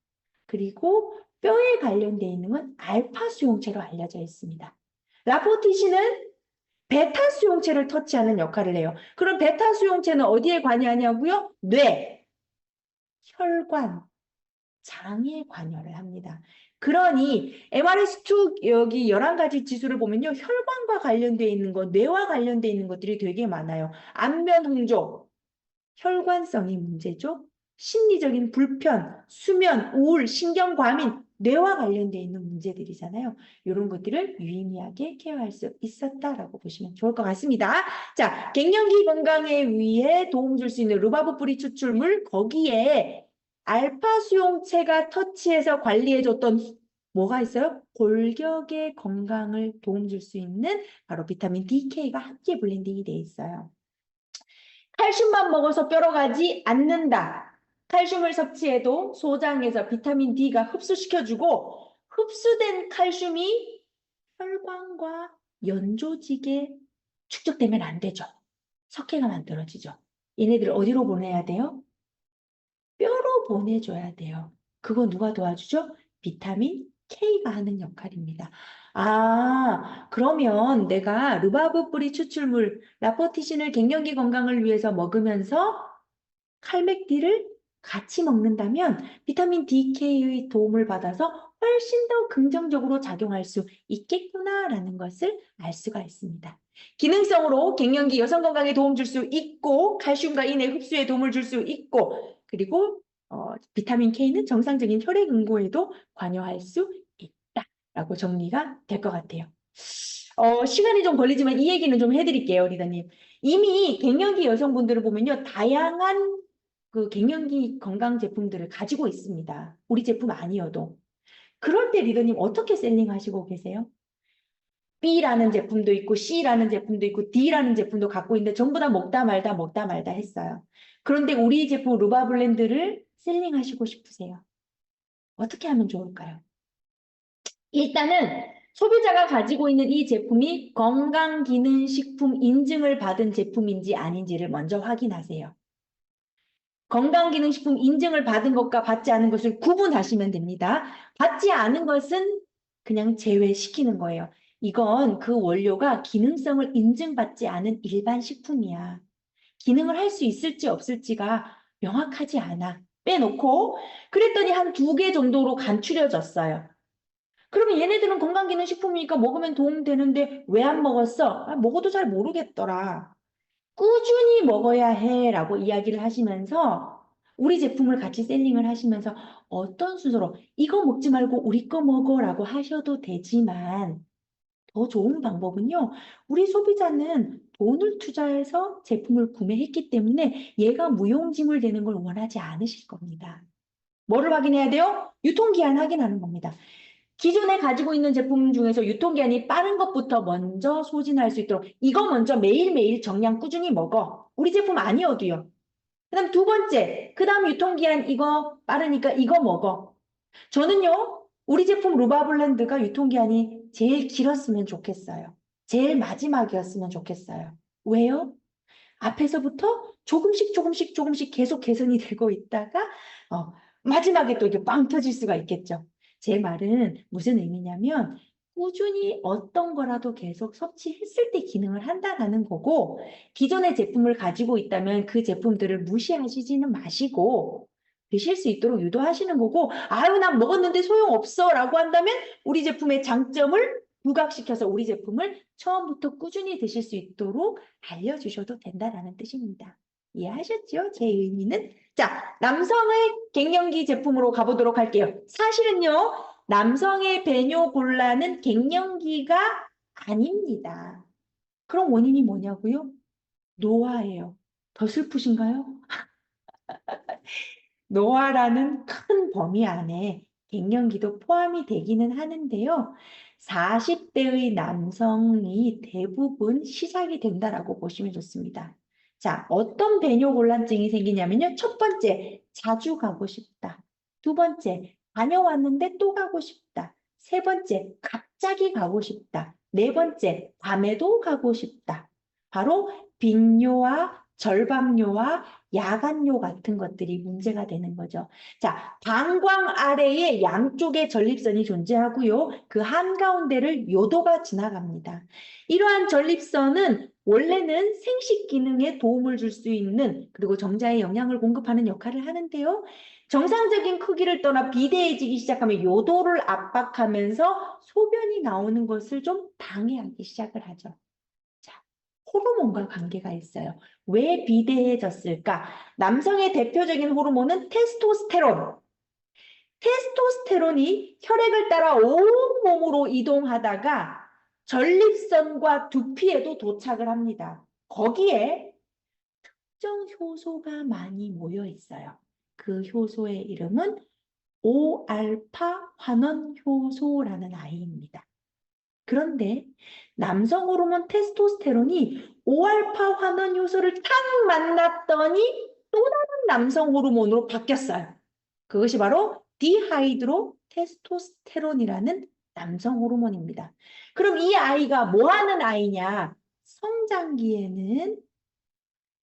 그리고 뼈에 관련되어 있는 건 알파 수용체로 알려져 있습니다. 라포티신은 베타 수용체를 터치하는 역할을 해요. 그럼 베타 수용체는 어디에 관여하냐고요? 뇌, 혈관, 장에 관여를 합니다. 그러니 MRS2 여기 11가지 지수를 보면요. 혈관과 관련되어 있는 것, 뇌와 관련되어 있는 것들이 되게 많아요. 안면 홍조, 혈관성이 문제죠. 심리적인 불편, 수면, 우울, 신경 과민, 뇌와 관련되어 있는 문제들이잖아요. 이런 것들을 유의미하게 케어할 수 있었다라고 보시면 좋을 것 같습니다. 자, 갱년기 건강에 위해 도움 줄 수 있는 루바브 뿌리 추출물 거기에 알파 수용체가 터치해서 관리해줬던 뭐가 있어요? 골격의 건강을 도움 줄 수 있는 바로 비타민 DK가 함께 블렌딩이 되어 있어요. 칼슘만 먹어서 뼈로 가지 않는다. 칼슘을 섭취해도 소장에서 비타민 D가 흡수시켜주고 흡수된 칼슘이 혈관과 연조직에 축적되면 안 되죠. 석회가 만들어지죠. 얘네들 어디로 보내야 돼요? 뼈로 보내줘야 돼요. 그거 누가 도와주죠? 비타민 K가 하는 역할입니다. 아, 그러면 내가 루바브 뿌리 추출물 라포티신을 갱년기 건강을 위해서 먹으면서 칼맥디를 같이 먹는다면 비타민 DK의 도움을 받아서 훨씬 더 긍정적으로 작용할 수 있겠구나라는 것을 알 수가 있습니다. 기능성으로 갱년기 여성 건강에 도움 줄 수 있고 칼슘과 인의 흡수에 도움을 줄 수 있고 그리고 비타민 K는 정상적인 혈액 응고에도 관여할 수 있다라고 정리가 될 것 같아요. 시간이 좀 걸리지만 이 얘기는 좀 해드릴게요, 리더님. 이미 갱년기 여성분들을 보면요, 다양한 그 갱년기 건강 제품들을 가지고 있습니다. 우리 제품 아니어도. 그럴 때 리더님 어떻게 셀링하시고 계세요? B라는 제품도 있고 C라는 제품도 있고 D라는 제품도 갖고 있는데 전부 다 먹다 말다 했어요. 그런데 우리 제품 루바블렌드를 셀링하시고 싶으세요. 어떻게 하면 좋을까요? 일단은 소비자가 가지고 있는 이 제품이 건강기능식품 인증을 받은 제품인지 아닌지를 먼저 확인하세요. 건강기능식품 인증을 받은 것과 받지 않은 것을 구분하시면 됩니다. 받지 않은 것은 그냥 제외시키는 거예요. 이건 그 원료가 기능성을 인증받지 않은 일반 식품이야. 기능을 할 수 있을지 없을지가 명확하지 않아. 빼놓고 그랬더니 한 2개 정도로 간추려졌어요. 그러면 얘네들은 건강기능식품이니까 먹으면 도움되는데 왜 안 먹었어? 아, 먹어도 잘 모르겠더라. 꾸준히 먹어야 해 라고 이야기를 하시면서 우리 제품을 같이 셀링을 하시면서 어떤 순서로 이거 먹지 말고 우리 거 먹어 라고 하셔도 되지만 더 좋은 방법은요. 우리 소비자는 돈을 투자해서 제품을 구매했기 때문에 얘가 무용지물 되는 걸 원하지 않으실 겁니다. 뭐를 확인해야 돼요? 유통기한 확인하는 겁니다. 기존에 가지고 있는 제품 중에서 유통기한이 빠른 것부터 먼저 소진할 수 있도록 이거 먼저 매일매일 정량 꾸준히 먹어. 우리 제품 아니어도요. 그 다음 2번째, 그 다음 유통기한 이거 빠르니까 이거 먹어. 저는요, 우리 제품 루바블렌드가 유통기한이 제일 길었으면 좋겠어요. 제일 마지막이었으면 좋겠어요. 왜요? 앞에서부터 조금씩 계속 개선이 되고 있다가 마지막에 또 이게 빵 터질 수가 있겠죠. 제 말은 무슨 의미냐면 꾸준히 어떤 거라도 계속 섭취했을 때 기능을 한다는 거고 기존의 제품을 가지고 있다면 그 제품들을 무시하시지는 마시고 드실 수 있도록 유도하시는 거고 아유 난 먹었는데 소용없어 라고 한다면 우리 제품의 장점을 부각시켜서 우리 제품을 처음부터 꾸준히 드실 수 있도록 알려주셔도 된다라는 뜻입니다. 이해하셨죠? 제 의미는? 자, 남성의 갱년기 제품으로 가보도록 할게요. 사실은요, 남성의 베뇨골라는 갱년기가 아닙니다. 그럼 원인이 뭐냐고요? 노화예요. 더 슬프신가요? 노화라는 큰 범위 안에 갱년기도 포함이 되기는 하는데요. 40대의 남성이 대부분 시작이 된다라고 보시면 좋습니다. 자, 어떤 배뇨곤란증이 생기냐면요. 첫 번째, 자주 가고 싶다. 두 번째, 다녀왔는데 또 가고 싶다. 세 번째, 갑자기 가고 싶다. 네 번째, 밤에도 가고 싶다. 바로 빈뇨와 절박뇨와 야간뇨 같은 것들이 문제가 되는 거죠. 자, 방광 아래에 양쪽에 전립선이 존재하고요. 그 한가운데를 요도가 지나갑니다. 이러한 전립선은 원래는 생식 기능에 도움을 줄 수 있는 그리고 정자에 영양을 공급하는 역할을 하는데요. 정상적인 크기를 떠나 비대해지기 시작하면 요도를 압박하면서 소변이 나오는 것을 좀 방해하기 시작을 하죠. 호르몬과 관계가 있어요. 왜 비대해졌을까? 남성의 대표적인 호르몬은 테스토스테론. 테스토스테론이 혈액을 따라 온몸으로 이동하다가 전립선과 두피에도 도착을 합니다. 거기에 특정 효소가 많이 모여 있어요. 그 효소의 이름은 5알파 환원 효소라는 아이입니다. 그런데 남성 호르몬 테스토스테론이 5알파 환원 효소를 탁 만났더니 또 다른 남성 호르몬으로 바뀌었어요. 그것이 바로 디하이드로 테스토스테론이라는 남성 호르몬입니다. 그럼 이 아이가 뭐 하는 아이냐? 성장기에는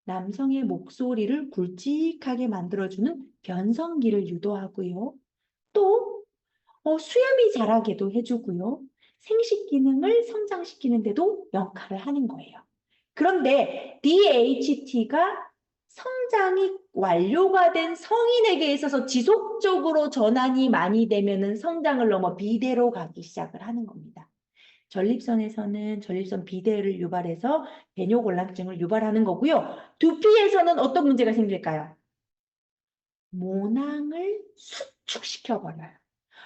남성의 목소리를 굵직하게 만들어주는 변성기를 유도하고요. 또 수염이 자라게도 해주고요. 생식 기능을 성장시키는데도 역할을 하는 거예요. 그런데 DHT가 성장이 완료가 된 성인에게 있어서 지속적으로 전환이 많이 되면은 성장을 넘어 비대로 가기 시작을 하는 겁니다. 전립선에서는 전립선 비대를 유발해서 배뇨곤란증을 유발하는 거고요. 두피에서는 어떤 문제가 생길까요? 모낭을 수축시켜버려요.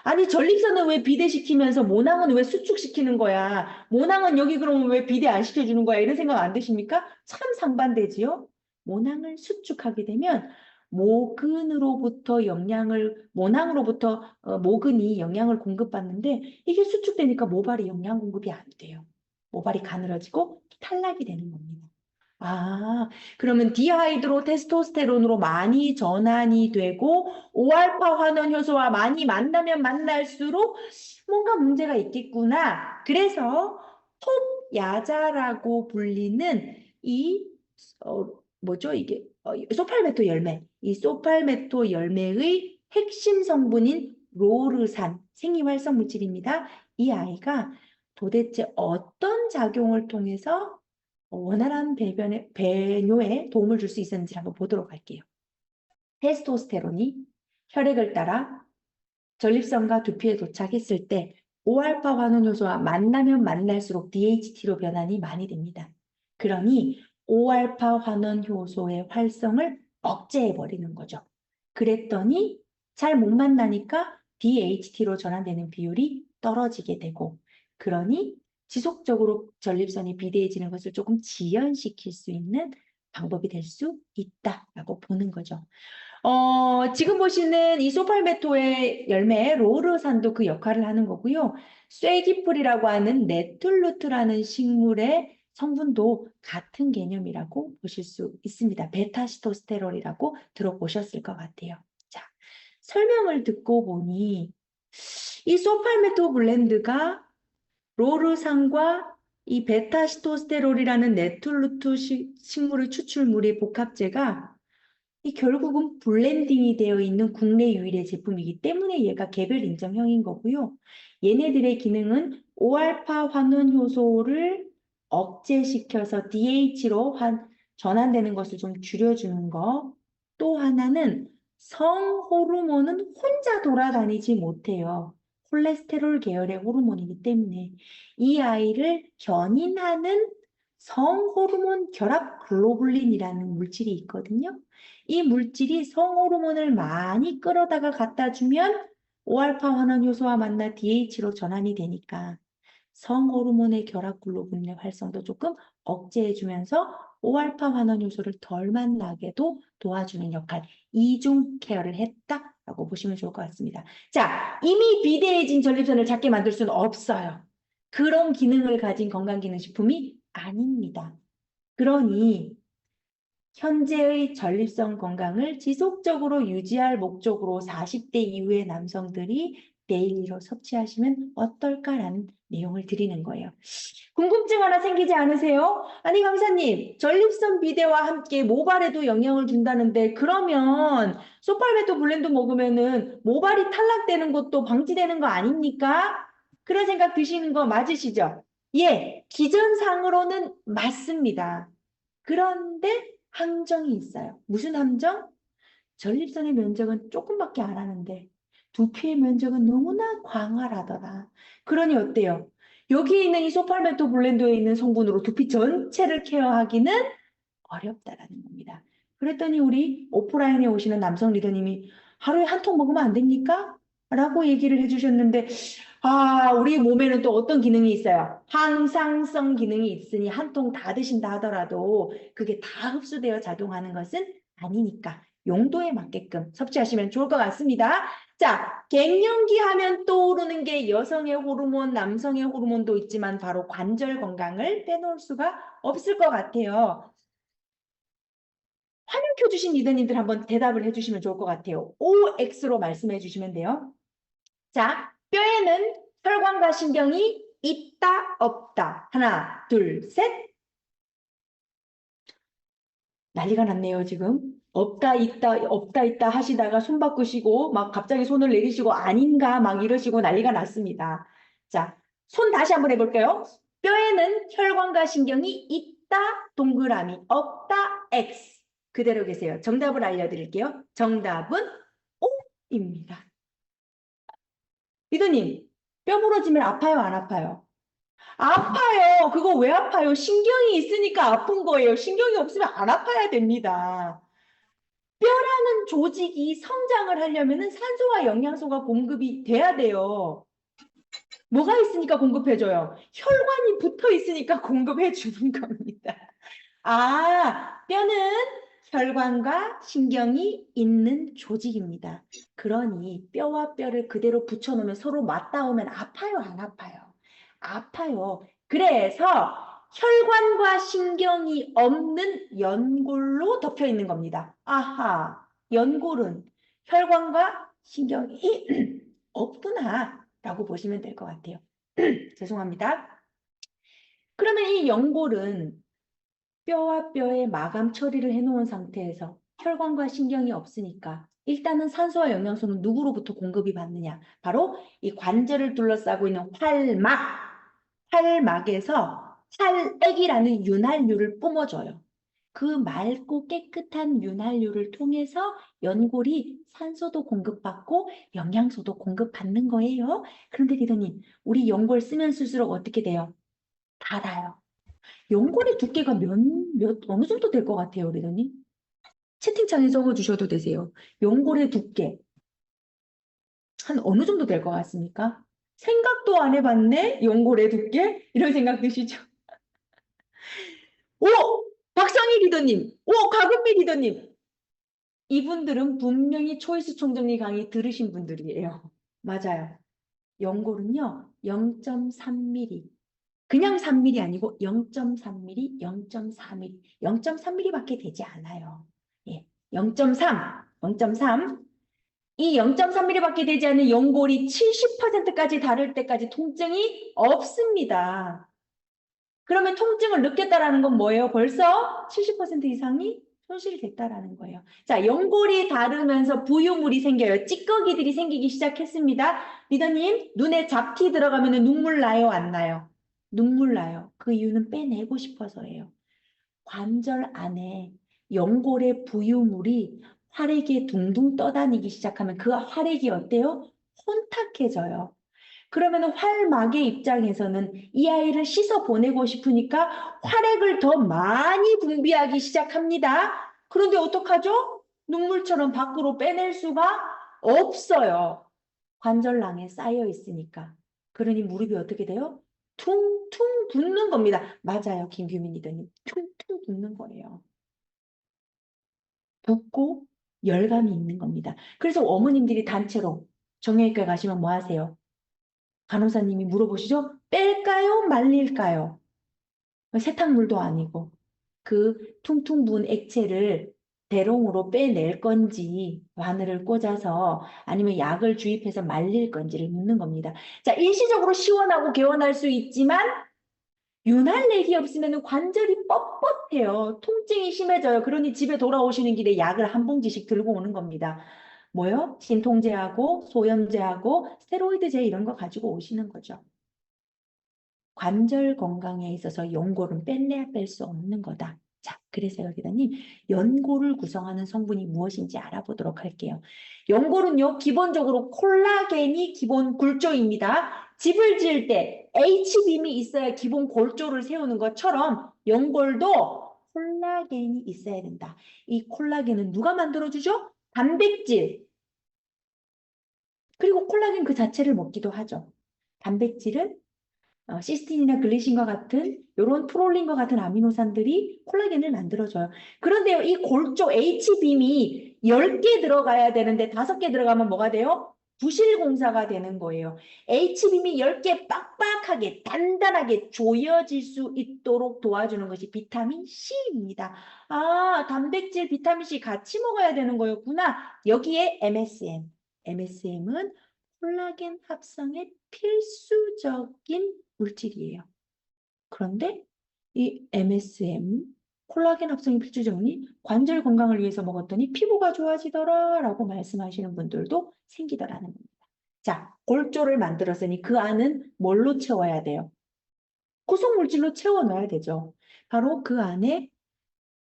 아니 전립선은 왜 비대시키면서 모낭은 왜 수축시키는 거야? 모낭은 여기 그러면 왜 비대 안 시켜주는 거야? 이런 생각 안 드십니까? 참 상반되지요? 모낭을 수축하게 되면 모근으로부터 모낭으로부터 모근이 영양을 공급받는데 이게 수축되니까 모발이 영양 공급이 안 돼요. 모발이 가늘어지고 탈락이 되는 겁니다. 아, 그러면 디하이드로 테스토스테론으로 많이 전환이 되고 5알파 환원 효소와 많이 만나면 만날수록 뭔가 문제가 있겠구나. 그래서 톱야자라고 불리는 이 뭐죠 이게 소팔메토 열매. 이 소팔메토 열매의 핵심 성분인 로르산 생리활성 물질입니다. 이 아이가 도대체 어떤 작용을 통해서 원활한 배뇨에 도움을 줄 수 있었는지 한번 보도록 할게요. 테스토스테론이 혈액을 따라 전립선과 두피에 도착했을 때 5알파 환원 효소와 만나면 만날수록 DHT로 변환이 많이 됩니다. 그러니 5알파 환원 효소의 활성을 억제해버리는 거죠. 그랬더니 잘 못 만나니까 DHT로 전환되는 비율이 떨어지게 되고, 그러니 지속적으로 전립선이 비대해지는 것을 조금 지연시킬 수 있는 방법이 될 수 있다라고 보는 거죠. 지금 보시는 이 소팔메토의 열매 로르산도 그 역할을 하는 거고요. 쇠기풀이라고 하는 네툴루트라는 식물의 성분도 같은 개념이라고 보실 수 있습니다. 베타시토스테롤이라고 들어보셨을 것 같아요. 자, 설명을 듣고 보니 이 소팔메토 블렌드가 로르산과 이 베타시토스테롤이라는 네툴루트 식물의 추출물의 복합제가 이 결국은 블렌딩이 되어 있는 국내 유일의 제품이기 때문에 얘가 개별 인정형인 거고요. 얘네들의 기능은 5알파 환원 효소를 억제시켜서 DH로 전환되는 것을 좀 줄여주는 거. 또 하나는 성호르몬은 혼자 돌아다니지 못해요. 콜레스테롤 계열의 호르몬이기 때문에 이 아이를 견인하는 성호르몬 결합 글로불린이라는 물질이 있거든요. 이 물질이 성호르몬을 많이 끌어다가 갖다 주면 5알파 환원 효소와 만나 DH로 전환이 되니까 성호르몬의 결합 글로불린의 활성도 조금 억제해주면서 5알파 환원 효소를 덜 만나게도 도와주는 역할, 이중 케어를 했다라고 보시면 좋을 것 같습니다. 자, 이미 비대해진 전립선을 작게 만들 수는 없어요. 그런 기능을 가진 건강기능식품이 아닙니다. 그러니 현재의 전립선 건강을 지속적으로 유지할 목적으로 40대 이후의 남성들이 데일리로 섭취하시면 어떨까라는 내용을 드리는 거예요. 궁금증 하나 생기지 않으세요? 아니 강사님, 전립선 비대와 함께 모발에도 영향을 준다는데 그러면 소팔메토 블렌드 먹으면은 모발이 탈락되는 것도 방지되는 거 아닙니까? 그런 생각 드시는 거 맞으시죠? 예, 기전상으로는 맞습니다. 그런데 함정이 있어요. 무슨 함정? 전립선의 면적은 조금밖에 안 하는데 두피의 면적은 너무나 광활하더라. 그러니 어때요? 여기 있는 이 소팔메토 블렌더에 있는 성분으로 두피 전체를 케어하기는 어렵다라는 겁니다. 그랬더니 우리 오프라인에 오시는 남성 리더님이 하루에 한 통 먹으면 안 됩니까? 라고 얘기를 해주셨는데 우리 몸에는 또 어떤 기능이 있어요? 항상성 기능이 있으니 한 통 다 드신다 하더라도 그게 다 흡수되어 작용하는 것은 아니니까 용도에 맞게끔 섭취하시면 좋을 것 같습니다. 자, 갱년기 하면 떠오르는 게 여성의 호르몬, 남성의 호르몬도 있지만 바로 관절 건강을 빼놓을 수가 없을 것 같아요. 화면 켜주신 리더님들 한번 대답을 해주시면 좋을 것 같아요. OX로 말씀해 주시면 돼요. 자, 뼈에는 혈관과 신경이 있다, 없다. 하나, 둘, 셋. 난리가 났네요, 지금. 없다, 있다, 없다, 있다 하시다가 손 바꾸시고, 막 갑자기 손을 내리시고, 아닌가, 막 이러시고 난리가 났습니다. 자, 손 다시 한번 해볼까요? 뼈에는 혈관과 신경이 있다, 동그라미, 없다, X. 그대로 계세요. 정답을 알려드릴게요. 정답은 O입니다. 리더님, 뼈 부러지면 아파요, 안 아파요? 아파요. 그거 왜 아파요? 신경이 있으니까 아픈 거예요. 신경이 없으면 안 아파야 됩니다. 뼈라는 조직이 성장을 하려면 산소와 영양소가 공급이 돼야 돼요. 뭐가 있으니까 공급해줘요? 혈관이 붙어 있으니까 공급해 주는 겁니다. 뼈는 혈관과 신경이 있는 조직입니다. 그러니 뼈와 뼈를 그대로 붙여놓으면 서로 맞닿으면 아파요, 안 아파요? 아파요. 그래서 혈관과 신경이 없는 연골로 덮여 있는 겁니다. 아하, 연골은 혈관과 신경이 없구나 라고 보시면 될 것 같아요. 죄송합니다. 그러면 이 연골은 뼈와 뼈에 마감 처리를 해놓은 상태에서 혈관과 신경이 없으니까 일단은 산소와 영양소는 누구로부터 공급이 받느냐? 바로 이 관절을 둘러싸고 있는 활막에서 활액이라는 윤활유를 뿜어줘요. 그 맑고 깨끗한 윤활유를 통해서 연골이 산소도 공급받고 영양소도 공급받는 거예요. 그런데 리더님, 우리 연골 쓰면 쓸수록 어떻게 돼요? 닳아요. 연골의 두께가 어느 정도 될 것 같아요, 리더님? 채팅창에 적어주셔도 되세요. 연골의 두께, 한 어느 정도 될 것 같습니까? 생각도 안 해봤네? 연골의 두께? 이런 생각 드시죠? 오! 박상희 리더님! 오! 가금미 리더님! 이분들은 분명히 초이스 총정리 강의 들으신 분들이에요. 맞아요. 연골은요, 0.3mm. 그냥 3mm 아니고 0.3mm, 0.4mm, 0.3mm밖에 되지 않아요. 예, 0.3, 0.3. 이 0.3mm밖에 되지 않는 연골이 70%까지 다를 때까지 통증이 없습니다. 그러면 통증을 느꼈다라는 건 뭐예요? 벌써 70% 이상이 손실됐다라는 거예요. 자, 연골이 다르면서 부유물이 생겨요. 찌꺼기들이 생기기 시작했습니다. 리더님, 눈에 잡티 들어가면 눈물 나요? 안 나요? 눈물 나요. 그 이유는 빼내고 싶어서예요. 관절 안에 연골의 부유물이 활액에 둥둥 떠다니기 시작하면 그 활액이 어때요? 혼탁해져요. 그러면 활막의 입장에서는 이 아이를 씻어 보내고 싶으니까 활액을 더 많이 분비하기 시작합니다. 그런데 어떡하죠? 눈물처럼 밖으로 빼낼 수가 없어요. 관절낭에 쌓여 있으니까. 그러니 무릎이 어떻게 돼요? 퉁퉁 붓는 겁니다. 맞아요, 김규민 리더님. 퉁퉁 붓는 거예요. 붓고 열감이 있는 겁니다. 그래서 어머님들이 단체로 정형외과 가시면 뭐 하세요? 간호사님이 물어보시죠? 뺄까요? 말릴까요? 세탁물도 아니고 그 퉁퉁 부은 액체를 대롱으로 빼낼 건지 바늘을 꽂아서 아니면 약을 주입해서 말릴 건지를 묻는 겁니다. 자, 일시적으로 시원하고 개원할 수 있지만 윤활렉이 없으면 관절이 뻣뻣해요. 통증이 심해져요. 그러니 집에 돌아오시는 길에 약을 한 봉지씩 들고 오는 겁니다. 뭐요? 진통제하고 소염제하고 스테로이드제 이런 거 가지고 오시는 거죠. 관절 건강에 있어서 연골은 뺄래야 뺄 수 없는 거다. 자, 그래서 여기다님 연골을 구성하는 성분이 무엇인지 알아보도록 할게요. 연골은요, 기본적으로 콜라겐이 기본 굴조입니다. 집을 지을 때 H빔이 있어야 기본 골조를 세우는 것처럼 연골도 콜라겐이 있어야 된다. 이 콜라겐은 누가 만들어주죠? 단백질. 그리고 콜라겐 그 자체를 먹기도 하죠. 단백질은 시스틴이나 글리신과 같은 이런 프롤린과 같은 아미노산들이 콜라겐을 만들어줘요. 그런데요, 이 골조 H빔이 10개 들어가야 되는데 5개 들어가면 뭐가 돼요? 부실공사가 되는 거예요. H빔이 10개 빡빡하게 단단하게 조여질 수 있도록 도와주는 것이 비타민 C입니다. 아, 단백질 비타민 C 같이 먹어야 되는 거였구나. 여기에 MSM. MSM은 콜라겐 합성의 필수적인 물질이에요. 그런데 이 MSM, 콜라겐 합성이 필수적이니 관절 건강을 위해서 먹었더니 피부가 좋아지더라 라고 말씀하시는 분들도 생기더라는 겁니다. 자, 골조를 만들었으니 그 안은 뭘로 채워야 돼요? 구성물질로 채워넣어야 되죠. 바로 그 안에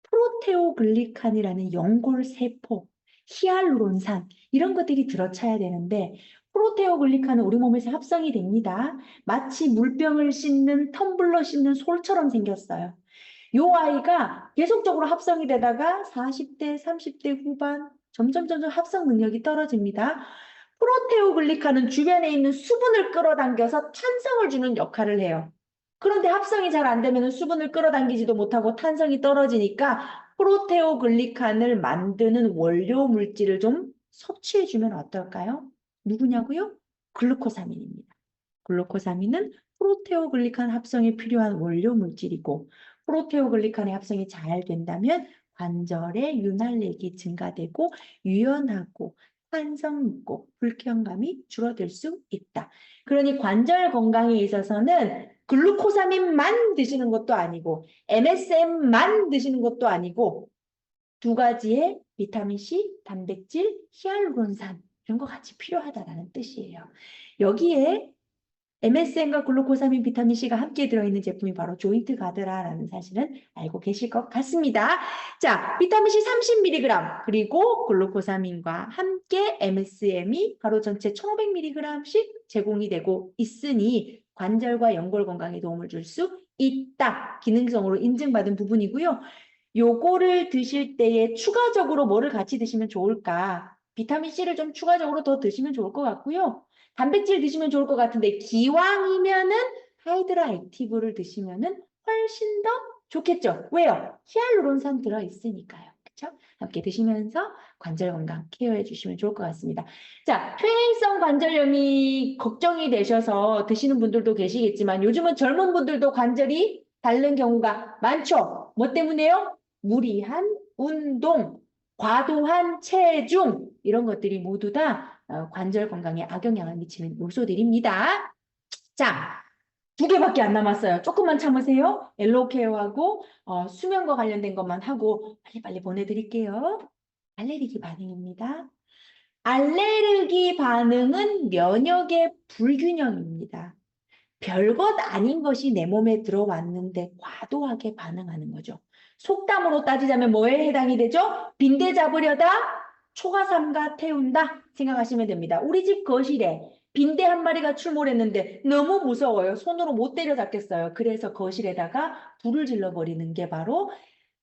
프로테오글리칸이라는 연골세포, 히알루론산 이런 것들이 들어차야 되는데 프로테오글리칸은 우리 몸에서 합성이 됩니다. 마치 물병을 씻는 텀블러 씻는 솔처럼 생겼어요. 이 아이가 계속적으로 합성이 되다가 40대, 30대 후반 점점 합성 능력이 떨어집니다. 프로테오글리칸은 주변에 있는 수분을 끌어당겨서 탄성을 주는 역할을 해요. 그런데 합성이 잘 안 되면 수분을 끌어당기지도 못하고 탄성이 떨어지니까 프로테오글리칸을 만드는 원료 물질을 좀 섭취해주면 어떨까요? 누구냐고요? 글루코사민입니다. 글루코사민은 프로테오글리칸 합성에 필요한 원료 물질이고 프로테오글리칸의 합성이 잘 된다면 관절의 윤활력이 증가되고 유연하고 탄성 있고 불편감이 줄어들 수 있다. 그러니 관절 건강에 있어서는 글루코사민만 드시는 것도 아니고 MSM만 드시는 것도 아니고 두 가지의 비타민C, 단백질, 히알루론산 이런 거 같이 필요하다라는 뜻이에요. 여기에 MSM과 글루코사민, 비타민C가 함께 들어있는 제품이 바로 조인트 가드라라는 사실은 알고 계실 것 같습니다. 자, 비타민C 30mg 그리고 글루코사민과 함께 MSM이 하루 전체 1500mg씩 제공이 되고 있으니 관절과 연골 건강에 도움을 줄 수 있다. 기능성으로 인증받은 부분이고요. 요거를 드실 때에 추가적으로 뭐를 같이 드시면 좋을까? 비타민C를 좀 추가적으로 더 드시면 좋을 것 같고요. 단백질 드시면 좋을 것 같은데 기왕이면은 하이드라 액티브를 드시면은 훨씬 더 좋겠죠. 왜요? 히알루론산 들어있으니까요. 그렇죠? 함께 드시면서 관절 건강 케어해 주시면 좋을 것 같습니다. 자, 퇴행성 관절염이 걱정이 되셔서 드시는 분들도 계시겠지만 요즘은 젊은 분들도 관절이 닳는 경우가 많죠. 뭐 때문에요? 무리한 운동, 과도한 체중 이런 것들이 모두 다 관절 건강에 악영향을 미치는 요소들입니다. 자, 두 개밖에 안 남았어요. 조금만 참으세요. 엘로케어하고 수면과 관련된 것만 하고 빨리빨리 보내드릴게요. 알레르기 반응입니다. 알레르기 반응은 면역의 불균형입니다. 별것 아닌 것이 내 몸에 들어왔는데 과도하게 반응하는 거죠. 속담으로 따지자면 뭐에 해당이 되죠? 빈대 잡으려다 초가 삼가 태운다 생각하시면 됩니다. 우리 집 거실에 빈대 한 마리가 출몰했는데 너무 무서워요. 손으로 못 때려잡겠어요. 그래서 거실에다가 불을 질러버리는 게 바로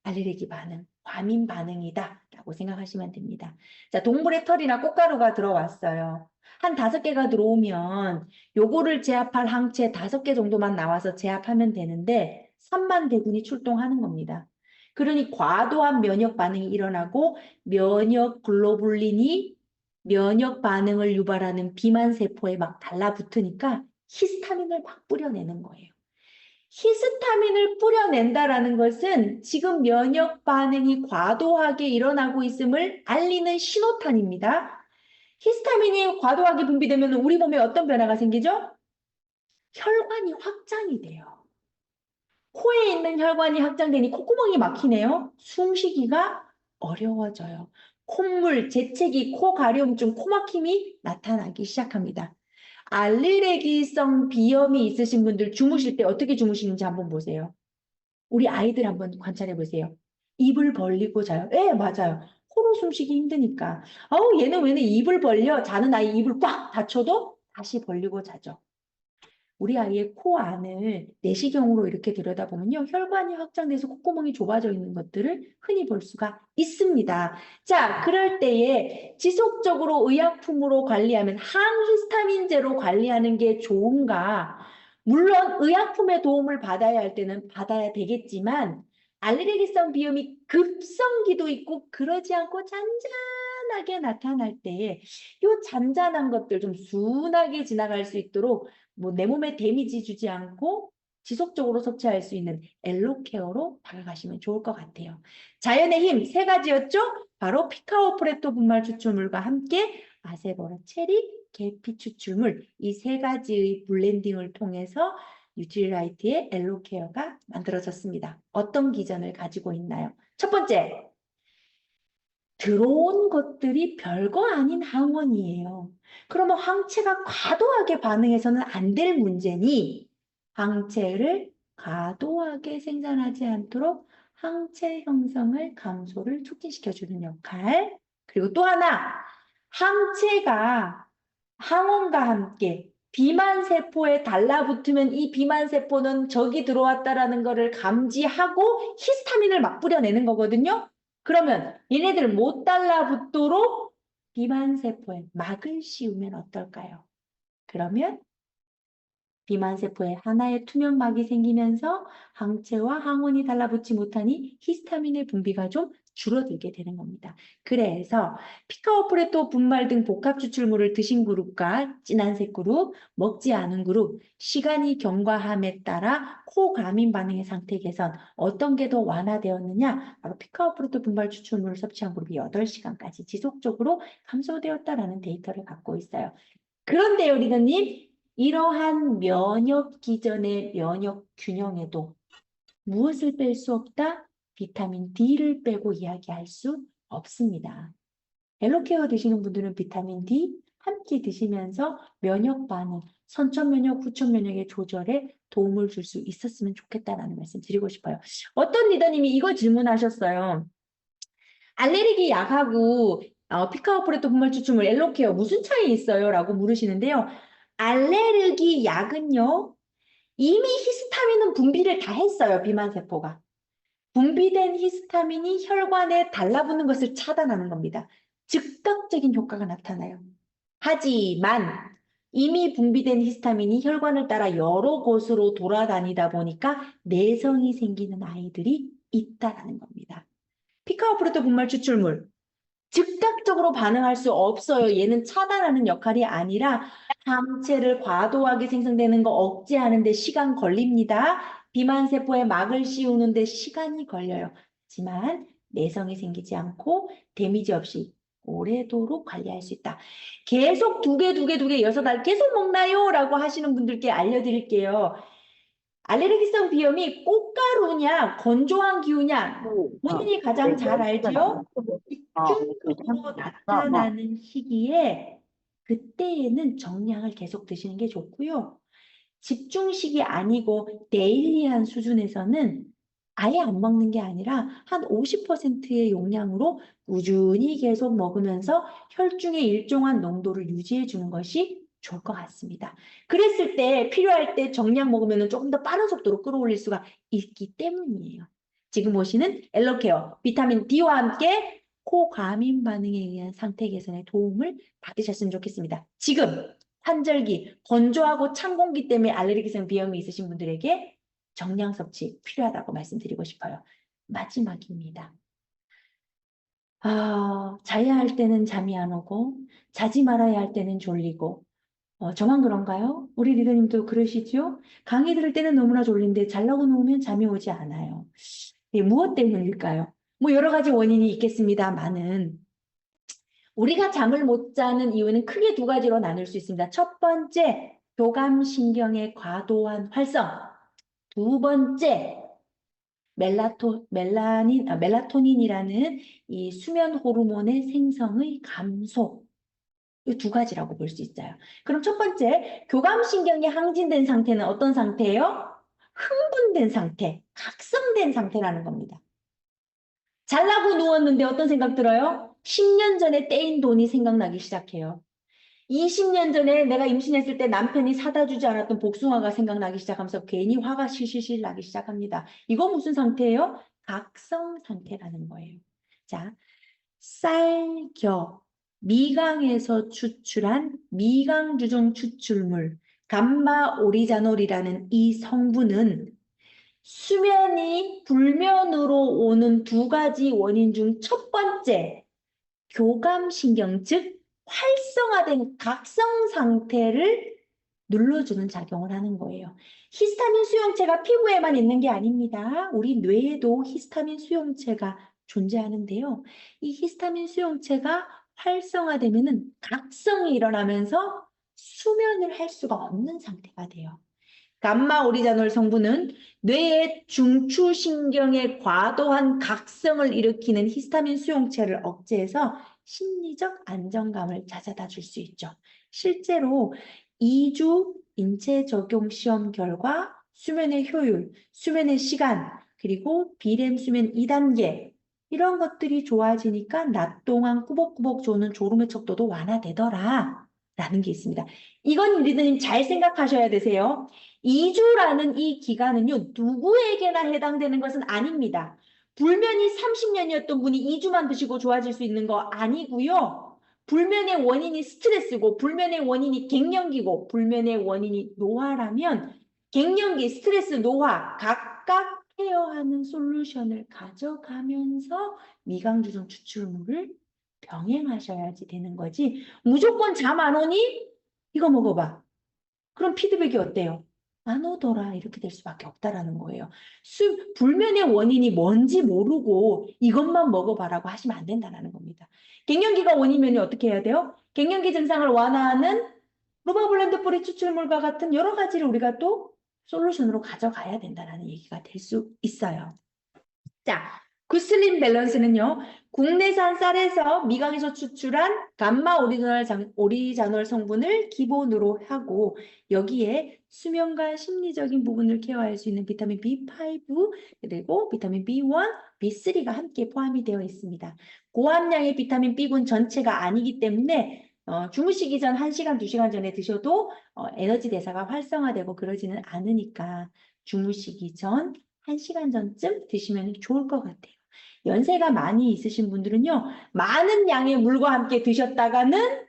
알레르기 반응, 과민 반응이다 라고 생각하시면 됩니다. 자, 동물의 털이나 꽃가루가 들어왔어요. 한 5개가 들어오면 요거를 제압할 항체 5개 정도만 나와서 제압하면 되는데 3만 대군이 출동하는 겁니다. 그러니 과도한 면역 반응이 일어나고 면역 글로불린이 면역 반응을 유발하는 비만 세포에 막 달라붙으니까 히스타민을 막 뿌려내는 거예요. 히스타민을 뿌려낸다라는 것은 지금 면역 반응이 과도하게 일어나고 있음을 알리는 신호탄입니다. 히스타민이 과도하게 분비되면 우리 몸에 어떤 변화가 생기죠? 혈관이 확장이 돼요. 코에 있는 혈관이 확장되니 콧구멍이 막히네요. 숨쉬기가 어려워져요. 콧물, 재채기, 코가려움증, 코막힘이 나타나기 시작합니다. 알레르기성 비염이 있으신 분들 주무실 때 어떻게 주무시는지 한번 보세요. 우리 아이들 한번 관찰해 보세요. 입을 벌리고 자요. 예, 맞아요. 코로 숨쉬기 힘드니까. 아우, 얘는 입을 벌려? 자는 아이 입을 꽉 닫혀도 다시 벌리고 자죠. 우리 아이의 코 안을 내시경으로 이렇게 들여다보면요. 혈관이 확장돼서 콧구멍이 좁아져 있는 것들을 흔히 볼 수가 있습니다. 자, 그럴 때에 지속적으로 의약품으로 관리하면 항히스타민제로 관리하는 게 좋은가? 물론 의약품의 도움을 받아야 할 때는 받아야 되겠지만 알레르기성 비염이 급성기도 있고 그러지 않고 잔잔하게 나타날 때에 이 잔잔한 것들 좀 순하게 지나갈 수 있도록 뭐 내 몸에 데미지 주지 않고 지속적으로 섭취할 수 있는 엘로케어로 다가가시면 좋을 것 같아요. 자연의 힘 3가지였죠? 바로 피카오프레토 분말 추출물과 함께 아세보라 체리, 계피 추출물 이 3가지의 블렌딩을 통해서 뉴트리라이트의 엘로케어가 만들어졌습니다. 어떤 기전을 가지고 있나요? 첫 번째, 들어온 것들이 별거 아닌 항원이에요. 그러면 항체가 과도하게 반응해서는 안 될 문제니 항체를 과도하게 생산하지 않도록 항체 형성을 감소를 촉진시켜주는 역할. 그리고 또 하나, 항체가 항원과 함께 비만세포에 달라붙으면 이 비만세포는 적이 들어왔다라는 것을 감지하고 히스타민을 막 뿌려내는 거거든요. 그러면 얘네들 못 달라붙도록 비만세포에 막을 씌우면 어떨까요? 그러면 비만세포에 하나의 투명막이 생기면서 항체와 항원이 달라붙지 못하니 히스타민의 분비가 좀 줄어들게 되는 겁니다. 그래서 피카오프레토 분말 등 복합 추출물을 드신 그룹과 진한색 그룹, 먹지 않은 그룹, 시간이 경과함에 따라 코 가민 반응의 상태 개선, 어떤 게 더 완화되었느냐? 바로 피카오프레토 분말 추출물을 섭취한 그룹이 8시간까지 지속적으로 감소되었다라는 데이터를 갖고 있어요. 그런데요, 리더님, 이러한 면역 기전의 면역 균형에도 무엇을 뺄 수 없다? 비타민 D를 빼고 이야기할 수 없습니다. 엘로케어 드시는 분들은 비타민 D 함께 드시면서 면역 반응, 선천 면역, 후천 면역의 조절에 도움을 줄 수 있었으면 좋겠다라는 말씀 드리고 싶어요. 어떤 리더님이 이거 질문하셨어요. 알레르기 약하고 피카오프레토 분말 추출물 엘로케어 무슨 차이 있어요? 라고 물으시는데요. 알레르기 약은요. 이미 히스타민은 분비를 다 했어요. 비만세포가. 분비된 히스타민이 혈관에 달라붙는 것을 차단하는 겁니다. 즉각적인 효과가 나타나요. 하지만 이미 분비된 히스타민이 혈관을 따라 여러 곳으로 돌아다니다 보니까 내성이 생기는 아이들이 있다라는 겁니다. 피카오프레토 분말 추출물 즉각적으로 반응할 수 없어요. 얘는 차단하는 역할이 아니라 항체를 과도하게 생성되는 거 억제하는데 시간 걸립니다. 비만세포에 막을 씌우는데 시간이 걸려요. 하지만 내성이 생기지 않고 데미지 없이 오래도록 관리할 수 있다. 계속 두 개, 6알 계속 먹나요? 라고 하시는 분들께 알려드릴게요. 알레르기성 비염이 꽃가루냐, 건조한 기후냐, 본인이 가장 잘 알지요? 집중적으로 나타나는 시기에 그때에는 정량을 계속 드시는 게 좋고요. 집중식이 아니고 데일리한 수준에서는 아예 안 먹는 게 아니라 한 50%의 용량으로 꾸준히 계속 먹으면서 혈중의 일정한 농도를 유지해 주는 것이 좋을 것 같습니다. 그랬을 때 필요할 때 정량 먹으면 조금 더 빠른 속도로 끌어올릴 수가 있기 때문이에요. 지금 보시는 엘로케어, 비타민 D와 함께 코 과민 반응에 의한 상태 개선에 도움을 받으셨으면 좋겠습니다. 지금 환절기, 건조하고 찬 공기 때문에 알레르기성 비염이 있으신 분들에게 정량 섭취 필요하다고 말씀드리고 싶어요. 마지막입니다. 자야 할 때는 잠이 안 오고 자지 말아야 할 때는 졸리고 저만 그런가요? 우리 리더님도 그러시죠? 강의 들을 때는 너무나 졸린데 자려고 누우면 잠이 오지 않아요. 무엇 때문일까요? 뭐 여러 가지 원인이 있겠습니다만은 우리가 잠을 못 자는 이유는 크게 두 가지로 나눌 수 있습니다. 첫 번째, 교감신경의 과도한 활성. 두 번째, 멜라토닌이라는 이 수면 호르몬의 생성의 감소. 이 두 가지라고 볼 수 있어요. 그럼 첫 번째, 교감신경이 항진된 상태는 어떤 상태예요? 흥분된 상태, 각성된 상태라는 겁니다. 잘라고 누웠는데 어떤 생각 들어요? 10년 전에 떼인 돈이 생각나기 시작해요. 20년 전에 내가 임신했을 때 남편이 사다 주지 않았던 복숭아가 생각나기 시작하면서 괜히 화가 실실실 나기 시작합니다. 이거 무슨 상태예요? 각성 상태라는 거예요. 자, 쌀, 겨, 미강에서 추출한 미강주종 추출물 감마 오리자놀이라는 이 성분은 수면이 불면으로 오는 두 가지 원인 중 첫 번째, 교감신경, 즉 활성화된 각성 상태를 눌러주는 작용을 하는 거예요. 히스타민 수용체가 피부에만 있는 게 아닙니다. 우리 뇌에도 히스타민 수용체가 존재하는데요. 이 히스타민 수용체가 활성화되면은 각성이 일어나면서 수면을 할 수가 없는 상태가 돼요. 감마 오리자놀 성분은 뇌의 중추신경의 과도한 각성을 일으키는 히스타민 수용체를 억제해서 심리적 안정감을 찾아다 줄 수 있죠. 실제로 2주 인체 적용 시험 결과 수면의 효율, 수면의 시간, 그리고 비렘 수면 2단계 이런 것들이 좋아지니까 낮 동안 꾸벅꾸벅 조는 졸음의 척도도 완화되더라 라는 게 있습니다. 이건 리더님 잘 생각하셔야 되세요. 2주라는 이 기간은요, 누구에게나 해당되는 것은 아닙니다. 불면이 30년이었던 분이 2주만 드시고 좋아질 수 있는 거 아니고요. 불면의 원인이 스트레스고 불면의 원인이 갱년기고 불면의 원인이 노화라면 갱년기, 스트레스, 노화 각각 케어하는 솔루션을 가져가면서 미강주성 추출물을 병행하셔야지 되는 거지. 무조건 잠 안 오니? 이거 먹어봐. 그럼 피드백이 어때요? 안 오더라. 이렇게 될 수밖에 없다라는 거예요. 불면의 원인이 뭔지 모르고 이것만 먹어봐라고 하시면 안 된다는 겁니다. 갱년기가 원인이면 어떻게 해야 돼요? 갱년기 증상을 완화하는 루마블렌드 뿌리 추출물과 같은 여러 가지를 우리가 또 솔루션으로 가져가야 된다는 얘기가 될 수 있어요. 자, 굿슬림 밸런스는요. 국내산 쌀에서 미강에서 추출한 감마 오리자놀 성분을 기본으로 하고 여기에 수면과 심리적인 부분을 케어할 수 있는 비타민 B5 그리고 비타민 B1, B3가 함께 포함이 되어 있습니다. 고함량의 비타민 B군 전체가 아니기 때문에 주무시기 전 1시간, 2시간 전에 드셔도 에너지 대사가 활성화되고 그러지는 않으니까 주무시기 전 1시간 전쯤 드시면 좋을 것 같아요. 연세가 많이 있으신 분들은요. 많은 양의 물과 함께 드셨다가는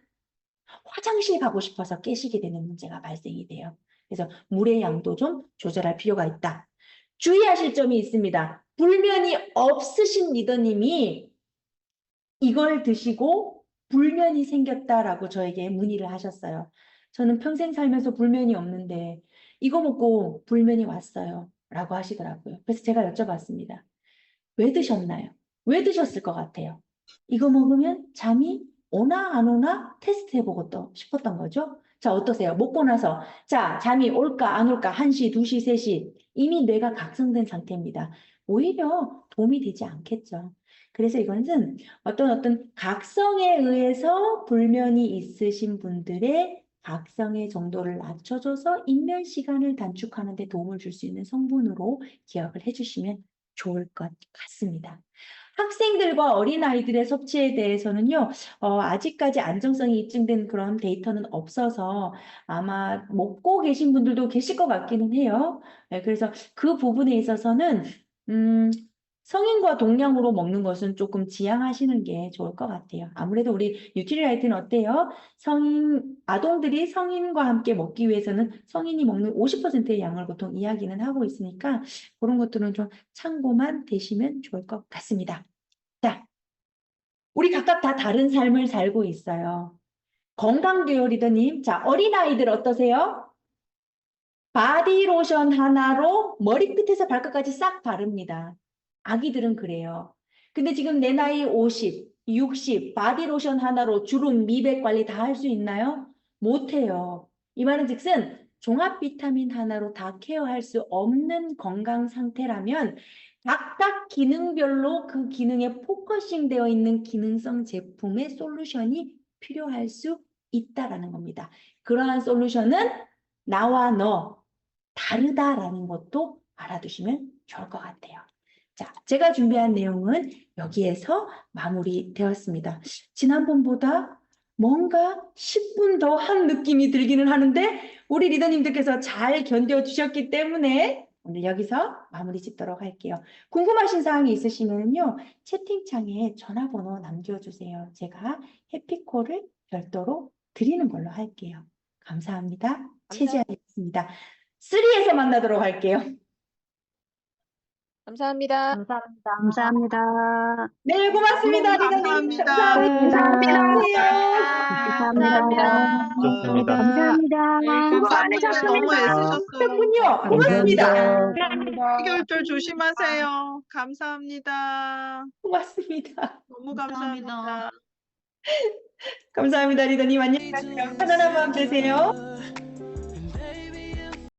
화장실 가고 싶어서 깨시게 되는 문제가 발생이 돼요. 그래서 물의 양도 좀 조절할 필요가 있다. 주의하실 점이 있습니다. 불면이 없으신 리더님이 이걸 드시고 불면이 생겼다라고 저에게 문의를 하셨어요. 저는 평생 살면서 불면이 없는데 이거 먹고 불면이 왔어요. 라고 하시더라고요. 그래서 제가 여쭤봤습니다. 왜 드셨나요? 왜 드셨을 것 같아요? 이거 먹으면 잠이 오나 안 오나 테스트 해보고 또 싶었던 거죠. 자, 어떠세요? 먹고 나서 자, 잠이 올까 안 올까 1시, 2시, 3시 이미 뇌가 각성된 상태입니다. 오히려 도움이 되지 않겠죠. 그래서 이것은 어떤 각성에 의해서 불면이 있으신 분들의 각성의 정도를 낮춰줘서 입면 시간을 단축하는 데 도움을 줄 수 있는 성분으로 기억을 해주시면 좋을 것 같습니다. 학생들과 어린아이들의 섭취에 대해서는요, 아직까지 안정성이 입증된 그런 데이터는 없어서 아마 먹고 계신 분들도 계실 것 같기는 해요. 네, 그래서 그 부분에 있어서는, 성인과 동량으로 먹는 것은 조금 지양하시는 게 좋을 것 같아요. 아무래도 우리 뉴트리라이트는 어때요? 아동들이 성인과 함께 먹기 위해서는 성인이 먹는 50%의 양을 보통 이야기는 하고 있으니까 그런 것들은 좀 참고만 되시면 좋을 것 같습니다. 자, 우리 각각 다 다른 삶을 살고 있어요. 건강듀오 리더님, 자, 어린아이들 어떠세요? 바디로션 하나로 머리끝에서 발끝까지 싹 바릅니다. 아기들은 그래요. 근데 지금 내 나이 50, 60, 바디로션 하나로 주름, 미백 관리 다 할 수 있나요? 못해요. 이 말은 즉슨 종합 비타민 하나로 다 케어할 수 없는 건강 상태라면 각각 기능별로 그 기능에 포커싱 되어 있는 기능성 제품의 솔루션이 필요할 수 있다라는 겁니다. 그러한 솔루션은 나와 너 다르다라는 것도 알아두시면 좋을 것 같아요. 자, 제가 준비한 내용은 여기에서 마무리되었습니다. 지난번보다 뭔가 10분 더 한 느낌이 들기는 하는데 우리 리더님들께서 잘 견뎌주셨기 때문에 오늘 여기서 마무리 짓도록 할게요. 궁금하신 사항이 있으시면요. 채팅창에 전화번호 남겨주세요. 제가 해피콜을 별도로 드리는 걸로 할게요. 감사합니다. 최지아였습니다. 3에서 만나도록 할게요. 감사합니다. 감사합니다. 감사합니다. 네, 고맙습니다. 리더님. 감사합니다. 감사합니다. 좋습니다. 감사합니다. 수고 너무 많으셨습니다. 애쓰셨어요. 그렇군요. 고맙습니다. 해결절 조심하세요. 감사합니다. 고맙습니다. 너무 감사합니다. 감사합니다, 리더님. 안녕히 가세요. 편안한 밤 되세요.